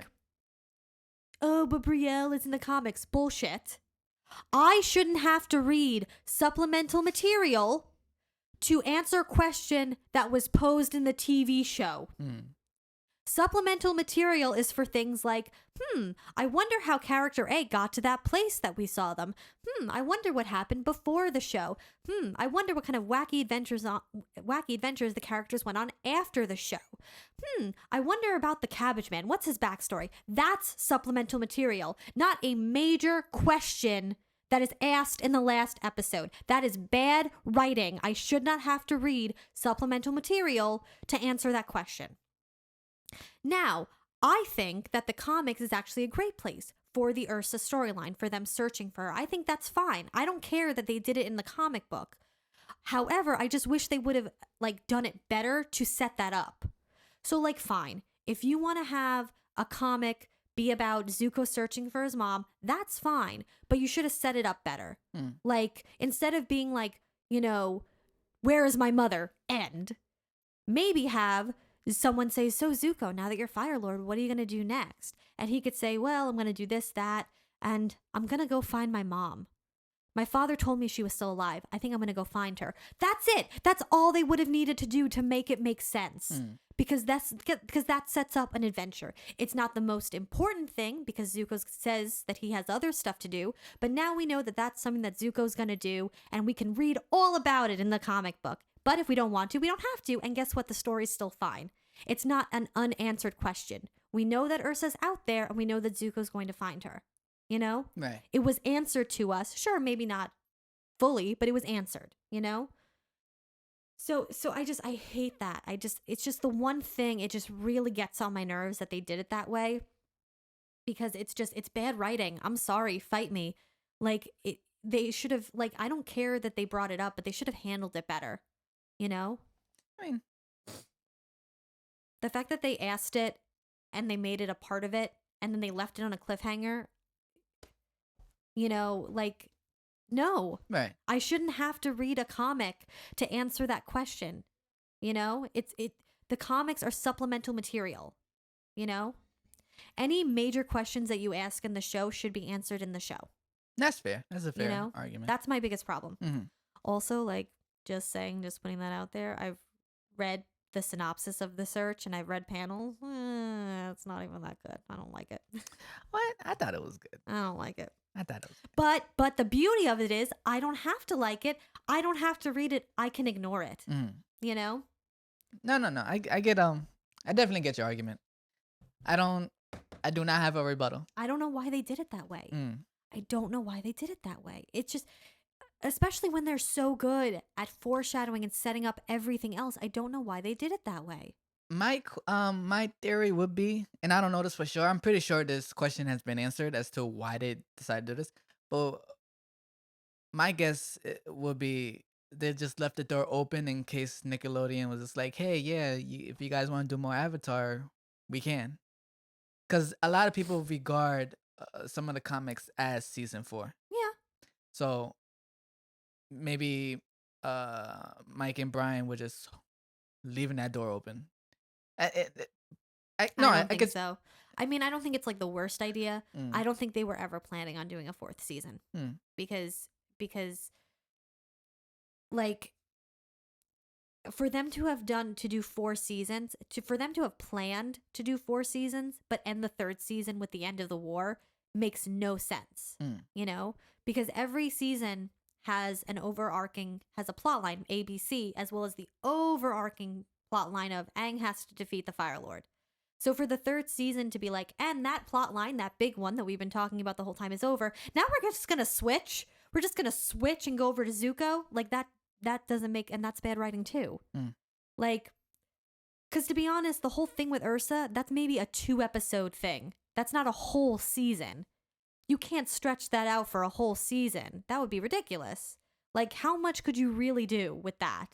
Oh, but Brielle is in the comics. Bullshit. I shouldn't have to read supplemental material to answer a question that was posed in the TV show. Supplemental material is for things like, I wonder how character A got to that place that we saw them. I wonder what happened before the show. I wonder what kind of wacky adventures the characters went on after the show. I wonder about the Cabbage Man. What's his backstory? That's supplemental material, not a major question that is asked in the last episode. That is bad writing. I should not have to read supplemental material to answer that question. Now, I think that the comics is actually a great place for the Ursa storyline, for them searching for her. I think that's fine. I don't care that they did it in the comic book. However, I just wish they would have done it better to set that up. So fine. If you want to have a comic be about Zuko searching for his mom, that's fine. But you should have set it up better. Instead of being where is my mother? End. Maybe have someone say, so Zuko, now that you're Fire Lord, what are you going to do next? And he could say, well, I'm going to do this, that, and I'm going to go find my mom. My father told me she was still alive. I think I'm going to go find her. That's it. That's all they would have needed to do to make it make sense. because that sets up an adventure. It's not the most important thing because Zuko says that he has other stuff to do, but now we know that that's something that Zuko's going to do, and we can read all about it in the comic book. But if we don't want to, we don't have to, and guess what? The story's still fine. It's not an unanswered question. We know that Ursa's out there, and we know that Zuko's going to find her. You know? Right. It was answered to us. Sure, maybe not fully, but it was answered, you know? So I hate that. It's just the one thing, it just really gets on my nerves that they did it that way, because it's bad writing. I'm sorry, fight me. Like, they should have, like, I don't care that they brought it up, but they should have handled it better, you know? I mean, the fact that they asked it and they made it a part of it and then they left it on a cliffhanger, you know, like, no. right. I shouldn't have to read a comic to answer that question. You know, the comics are supplemental material, you know? Any major questions that you ask in the show should be answered in the show. That's fair. That's a fair You know? argument. That's my biggest problem. Mm-hmm. Also, like, just putting that out there, I've read the synopsis of the search and I've read panels. It's not even that good. I don't like it. What? I thought it was good. I don't like it. I thought it was good. But the beauty of it is I don't have to like it. I don't have to read it. I can ignore it. Mm. You know? No. I get I definitely get your argument. I do not have a rebuttal. I don't know why they did it that way. Mm. I don't know why they did it that way. It's just, especially when they're so good at foreshadowing and setting up everything else, I don't know why they did it that way. My theory would be, and I don't know this for sure. I'm pretty sure this question has been answered as to why they decided to do this. But my guess would be they just left the door open in case Nickelodeon was just like, hey, yeah, if you guys want to do more Avatar, we can. Because a lot of people regard some of the comics as season 4. Yeah. So maybe Mike and Brian were just leaving that door open. I don't think so. I mean, I don't think it's like the worst idea. Mm. I don't think they were ever planning on doing a 4th season. Because like, for them to have do 4 seasons, for them to have planned to do 4 seasons, but end the 3rd season with the end of the war makes no sense. You know, because every season has a plot line, ABC, as well as the overarching plot line of Aang has to defeat the Fire Lord. So for the 3rd season to be like, and that plot line, that big one that we've been talking about the whole time is over. Now we're just going to switch. We're just going to switch and go over to Zuko. Like that doesn't make, and that's bad writing too. Like, because to be honest, the whole thing with Ursa, that's maybe a 2-episode thing. That's not a whole season. You can't stretch that out for a whole season. That would be ridiculous. Like, how much could you really do with that?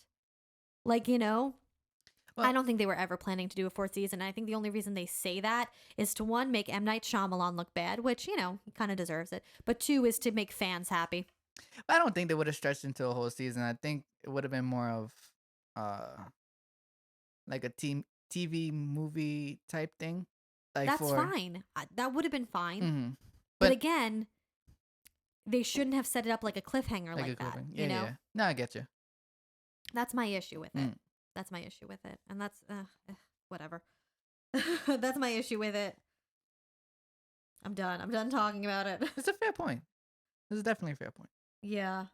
Like, you know? Well, I don't think they were ever planning to do a 4th season. I think the only reason they say that is to, 1, make M. Night Shyamalan look bad, which, you know, he kind of deserves it. But 2 is to make fans happy. I don't think they would have stretched into a whole season. I think it would have been more of like a TV movie type thing. Like that's fine. That would have been fine. Mm-hmm. But again, they shouldn't have set it up like a cliffhanger like that. Yeah, you know? Yeah. No, I get you. That's my issue with it. That's my issue with it. And that's, whatever. That's my issue with it. I'm done. I'm done talking about it. It's a fair point. This is definitely a fair point. Yeah.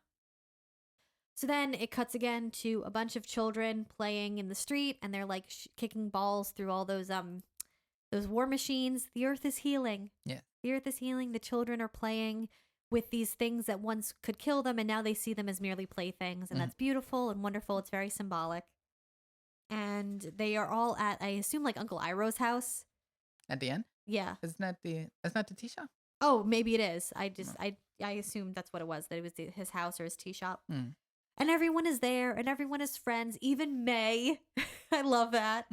So then it cuts again to a bunch of children playing in the street, and they're like kicking balls through all those war machines. The earth is healing. Yeah. The earth is healing. The children are playing with these things that once could kill them, and now they see them as merely playthings, and that's beautiful and wonderful. It's very symbolic. And they are all at, I assume, like Uncle Iroh's house. At the end? Yeah. That's not the tea shop? Oh, maybe it is. I assumed that's what it was, that it was his house or his tea shop. And everyone is there, and everyone is friends. Even May. I love that.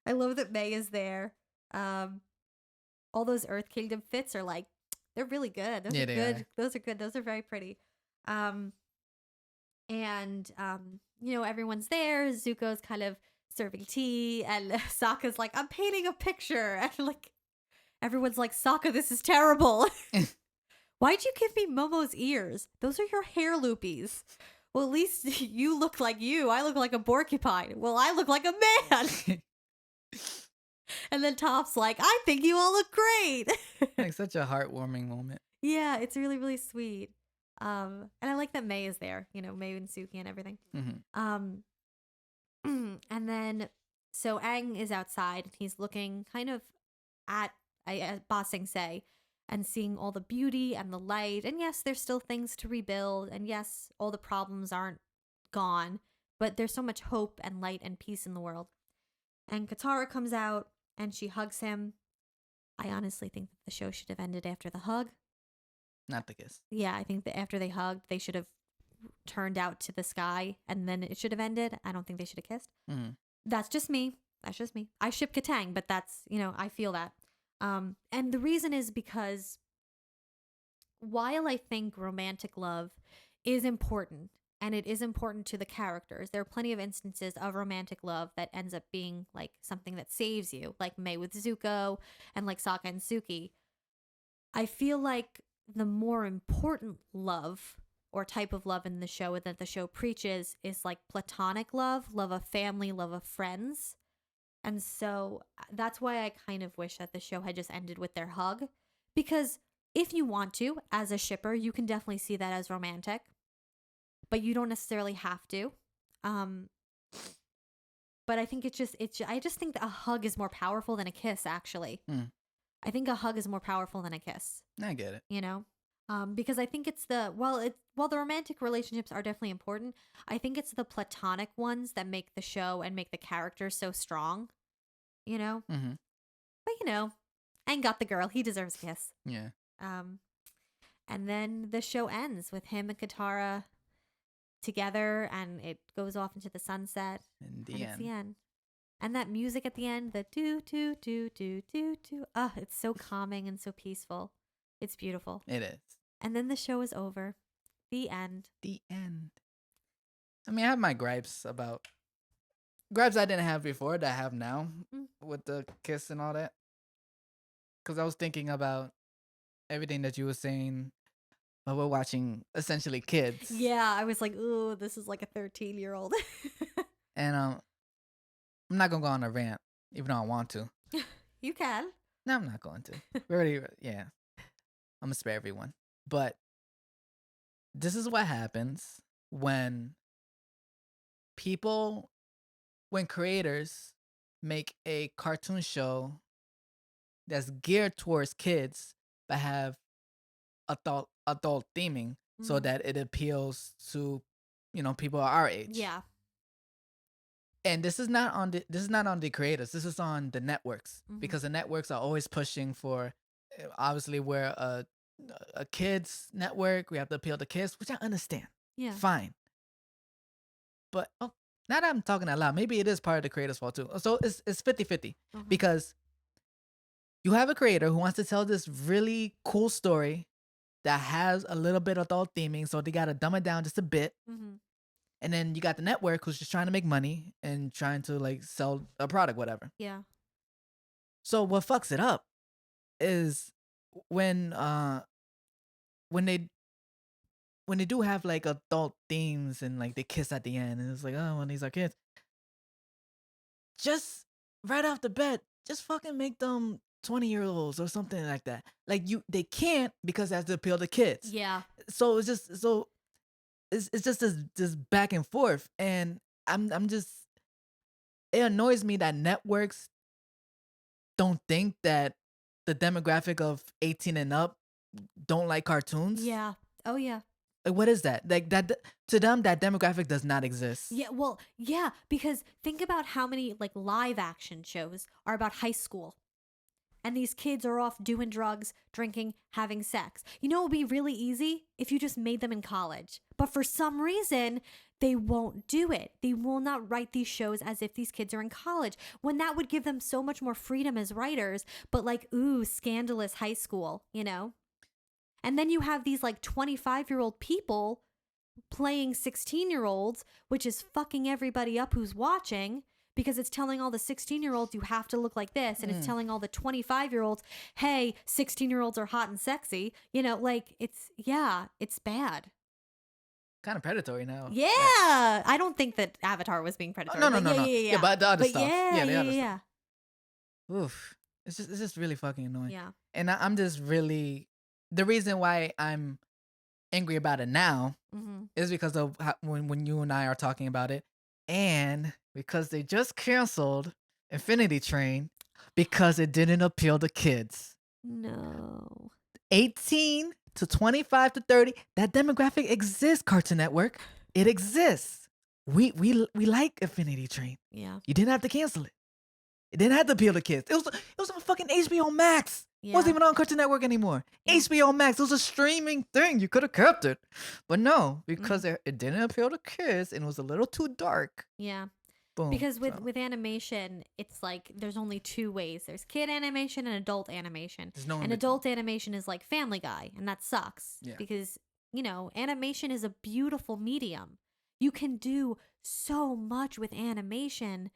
I love that May is there. All those Earth Kingdom fits are like, they're really good. Those are good. Those are good. Those are very pretty. You know, everyone's there. Zuko's kind of serving tea, and Sokka's like, I'm painting a picture. And like, everyone's like, Sokka, this is terrible. Why'd you give me Momo's ears? Those are your hair loopies. Well, at least you look like you. I look like a porcupine. Well, I look like a man. And then Toph's like, I think you all look great. Like such a heartwarming moment. Yeah, it's really, really sweet. And I like that May is there, May and Suki and everything. Mm-hmm. And then, so Aang is outside and he's looking kind of at Ba Sing Se and seeing all the beauty and the light. And yes, there's still things to rebuild. And yes, all the problems aren't gone, but there's so much hope and light and peace in the world. And Katara comes out and she hugs him. I honestly think that the show should have ended after the hug. Not the kiss. Yeah, I think that after they hugged, they should have turned out to the sky and then it should have ended. I don't think they should have kissed. Mm-hmm. That's just me. I ship Katang, but that's, I feel that. And the reason is because while I think romantic love is important, and it is important to the characters, there are plenty of instances of romantic love that ends up being like something that saves you, like May with Zuko and like Sokka and Suki. I feel like the more important love or type of love in the show that the show preaches is like platonic love of family, love of friends. And so that's why I kind of wish that the show had just ended with their hug. Because if you want to, as a shipper, you can definitely see that as romantic. But you don't necessarily have to. But I think I just think that a hug is more powerful than a kiss, actually. Mm. I think a hug is more powerful than a kiss. I get it. Because I think it's while the romantic relationships are definitely important, I think it's the platonic ones that make the show and make the characters so strong, Mm-hmm. But Aang got the girl. He deserves a kiss. Yeah. And then the show ends with him and Katara together and it goes off into the sunset. In the and end. It's the end. And that music at the end, the do, do, do, do, do, do. It's so calming and so peaceful. It's beautiful. It is. And then the show is over. The end. The end. I mean, I have my gripes I didn't have before that I have now with the kiss and all that. Because I was thinking about everything that you were saying while we're watching essentially kids. Yeah, I was like, ooh, this is like a 13-year-old. And I'm not going to go on a rant, even though I want to. You can. No, I'm not going to. We already, yeah. I'm going to spare everyone. But this is what happens when creators make a cartoon show that's geared towards kids but have adult theming so that it appeals to people our age. Yeah. And this is not on the creators. This is on the networks because the networks are always pushing for. Obviously, we're a kids network. We have to appeal to kids, which I understand. Yeah. Fine. But now that I'm talking out loud, maybe it is part of the creator's fault too. So it's 50-50 because you have a creator who wants to tell this really cool story that has a little bit of adult theming, so they got to dumb it down just a bit. And then you got the network who's just trying to make money and trying to like sell a product, whatever. Yeah. So what fucks it up is when they do have like adult themes and like they kiss at the end and it's like, oh, when these are kids, just right off the bat, just fucking make them 20-year-olds or something like that. Like they can't because they have to appeal to kids. Yeah. So it's just it's just this back and forth, and I'm just, it annoys me that networks don't think that the demographic of 18 and up don't like cartoons. Yeah. Oh yeah. Like, what is that? Like that to them, that demographic does not exist. Yeah. Well, yeah, because think about how many like live action shows are about high school. And these kids are off doing drugs, drinking, having sex. It would be really easy if you just made them in college. But for some reason, they won't do it. They will not write these shows as if these kids are in college, when that would give them so much more freedom as writers. But like, ooh, scandalous high school, And then you have these like 25-year-old people playing 16-year-olds, which is fucking everybody up who's watching. Because it's telling all the 16-year-olds you have to look like this. And it's telling all the 25-year-olds, hey, 16-year-olds are hot and sexy. It's bad. Kind of predatory now. Yeah. I don't think that Avatar was being predatory. No. Yeah, but the other stuff. Yeah. oof, it's just really fucking annoying. Yeah. And I'm just really the reason why I'm angry about it now Mm-hmm. is because of when you and I are talking about it, and because they just canceled Infinity Train because it didn't appeal to kids. No. 18 to 25 to 30, that demographic exists, Cartoon Network. It exists. We like Infinity Train. Yeah. You didn't have to cancel it. It didn't have to appeal to kids. It was on fucking HBO Max. It wasn't Yeah. even on Cartoon Network anymore. Yeah. HBO Max. It was a streaming thing. You could have kept it. But no, Mhm. because it didn't appeal to kids and it was a little too dark. Yeah. Boom. Because So with animation, it's like there's only two ways. There's kid animation and adult animation. there's no in And between. adult animation is like Family Guy, and that sucks Yeah. because, animation is a beautiful medium. You can do so much with animation.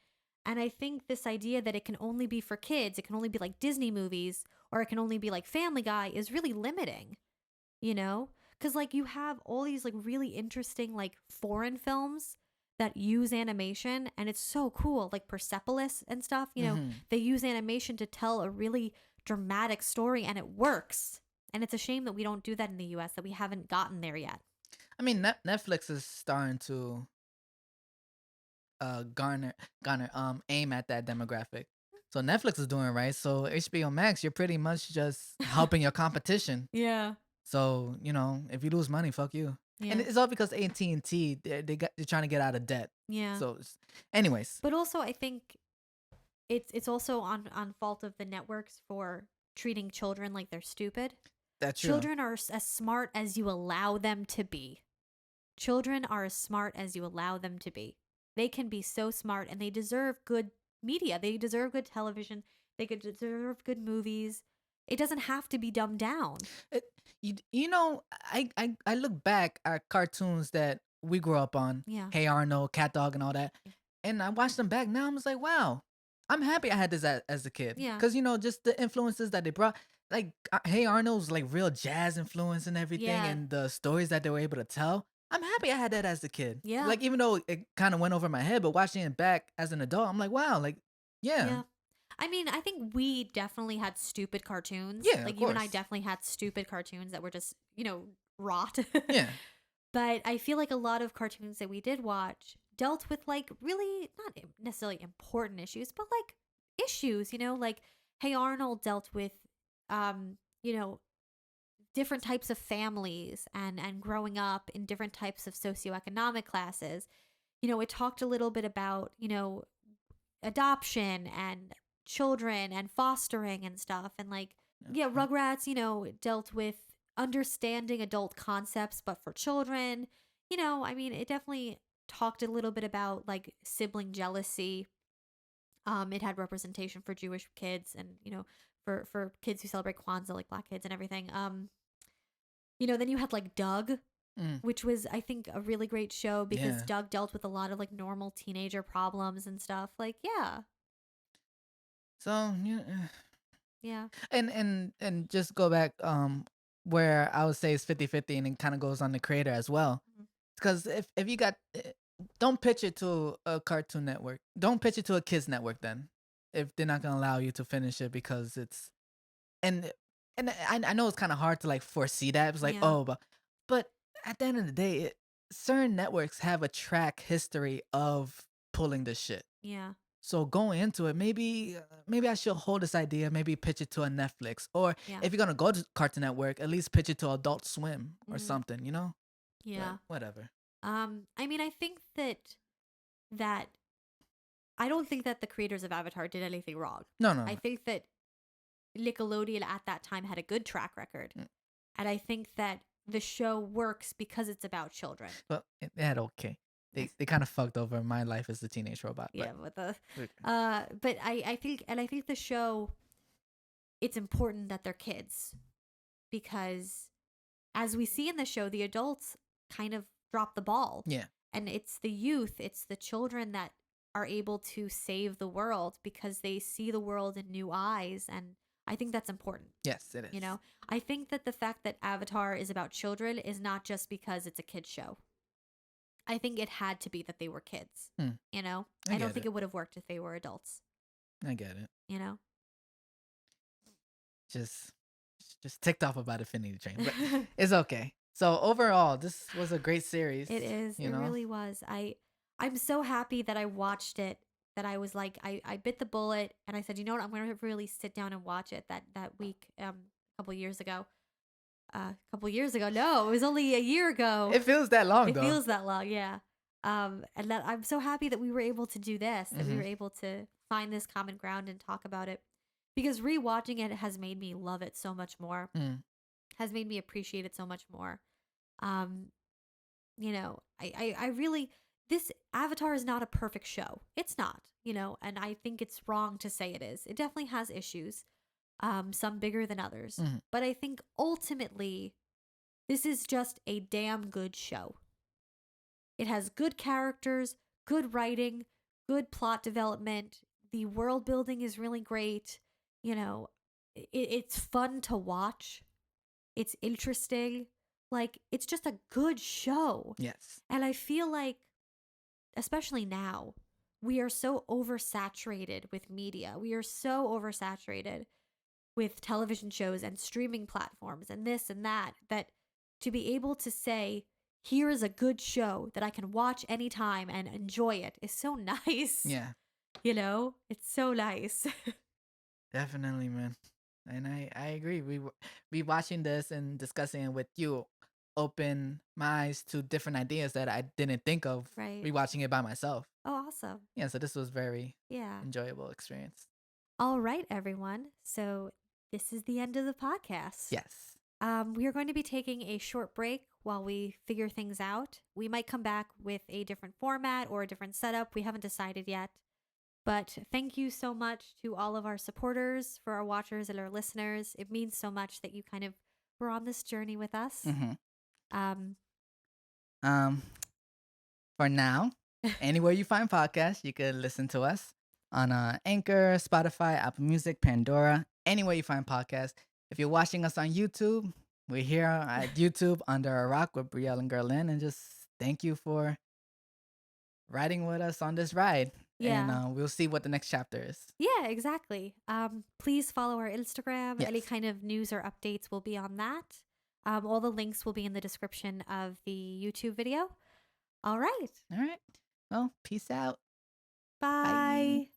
And I think this idea that it can only be for kids, it can only be like Disney movies, or it can only be like Family Guy is really limiting, you know? Because like you have all these like really interesting like foreign films that use animation, and it's so cool, like Persepolis and stuff. They use animation to tell a really dramatic story, and it works. And it's a shame that we don't do that in the US, that we haven't gotten there yet. I mean, Netflix is starting to garner aim at that demographic. So Netflix is doing right. So HBO Max, you're pretty much just helping your competition. Yeah. So if you lose money, fuck you. And Yeah. it's all because AT&T they're trying to get out of debt. Yeah. So, anyways, But also I think it's also on fault of the networks for treating children like they're stupid. that's true. Children are as smart as you allow them to be. Children are as smart as you allow them to be. They can be so smart, and they deserve good media. They deserve good television. They could deserve good movies. It doesn't have to be dumbed down. It, I look back at cartoons that we grew up on, Yeah. Hey Arnold, Cat Dog, and all that, and I watched them back. Now I'm just like, wow, I'm happy I had this as a kid, Yeah. because just the influences that they brought. Like Hey Arnold was like real jazz influence and everything, Yeah. and the stories that they were able to tell. I'm happy I had that as a kid. Yeah. Like even though it kind of went over my head, but watching it back as an adult, I'm like, wow, like yeah, Yeah. I mean, I think we definitely had stupid cartoons. yeah, of Like you and I course, definitely had stupid cartoons that were just, rot. yeah. But I feel like a lot of cartoons that we did watch dealt with like really not necessarily important issues, but like issues, like Hey Arnold dealt with um, you know, different types of families and growing up in different types of socioeconomic classes. It talked a little bit about, adoption and children and fostering and stuff. And like, yeah, Yeah. Rugrats, dealt with understanding adult concepts, but for children. I mean, it definitely talked a little bit about like sibling jealousy. It had representation for Jewish kids and, for kids who celebrate Kwanzaa, like black kids and everything. Then you had like Doug, Mm, which was, I think, a really great show because yeah. Doug dealt with a lot of like normal teenager problems and stuff. Like, yeah, So yeah. yeah, And just go back where I would say it's 50-50, and it kind of goes on the creator as well, mhm, because if you got don't pitch it to a Cartoon Network, don't pitch it to a kids network then, if they're not going to allow you to finish it, because it's and I know it's kind of hard to like foresee that. It's like, yeah, oh, but at the end of the day, certain networks have a track history of pulling this shit. yeah, So going into it, maybe I should hold this idea, maybe pitch it to a Netflix, or yeah, if you're gonna go to Cartoon Network, at least pitch it to Adult Swim or hmm, something. But yeah. whatever. I mean, I think that I don't think that the creators of Avatar did anything wrong. No, no, I no. think that Nickelodeon at that time had a good track record, Mm, and I think that the show works because it's about children. But it had okay. They kind of fucked over My Life as a Teenage Robot, but Yeah, with the okay. but I think the show, it's important that they're kids because as we see in the show, the adults kind of drop the ball. Yeah. And it's the youth, it's the children that are able to save the world because they see the world in new eyes. And I think that's important. Yes, it is. I think that the fact that Avatar is about children is not just because it's a kid's show. I think it had to be that they were kids. Hmm, I I don't get think it. it would have worked if they were adults, I get it. you know? just ticked off about Infinity Train, but it's okay. So overall, this was a great series. It is. You It know, really was. I'm so happy that I watched it. That I was like, I bit the bullet and I said, you know what, I'm gonna really sit down and watch it that week. A couple years ago. A couple years ago. No, it was only a year ago. it feels that long It though. feels that long, yeah. And that I'm so happy that we were able to do this. That we Hmm. were able to find this common ground and talk about it, because rewatching it has made me love it so much more. Mm. Has made me appreciate it so much more. Um, I really, this Avatar is not a perfect show. It's not, and I think it's wrong to say it is. It definitely has issues, some bigger than others. Mhm. But I think ultimately, this is just a damn good show. It has good characters, good writing, good plot development. The world building is really great. It's fun to watch. It's interesting. Like, it's just a good show. Yes. And I feel like, especially now, we are so oversaturated with media. We are so oversaturated with television shows and streaming platforms and this and that, that to be able to say, here is a good show that I can watch anytime and enjoy it is so nice. Yeah. It's so nice. Definitely, man. And I agree. We watching this and discussing it with you open my eyes to different ideas that I didn't think of Right. rewatching it by myself. Oh, awesome. Yeah, so this was very Yeah. enjoyable experience. All right, everyone. So this is the end of the podcast. Yes. We are going to be taking a short break while we figure things out. We might come back with a different format or a different setup. We haven't decided yet. But thank you so much to all of our supporters, for our watchers and our listeners. It means so much that you kind of were on this journey with us. Mm-hmm. Um, For now, anywhere you find podcasts, you can listen to us on Anchor, Spotify, Apple Music, Pandora, anywhere you find podcasts. If you're watching us on YouTube, we're here at YouTube under a rock with Brielle and Guerlain, and just thank you for riding with us on this ride. Yeah. And we'll see what the next chapter is. Yeah, exactly. Please follow our Instagram. Yes. Any kind of news or updates will be on that. All the links will be in the description of the YouTube video. All right. All right. Well, peace out. Bye. Bye.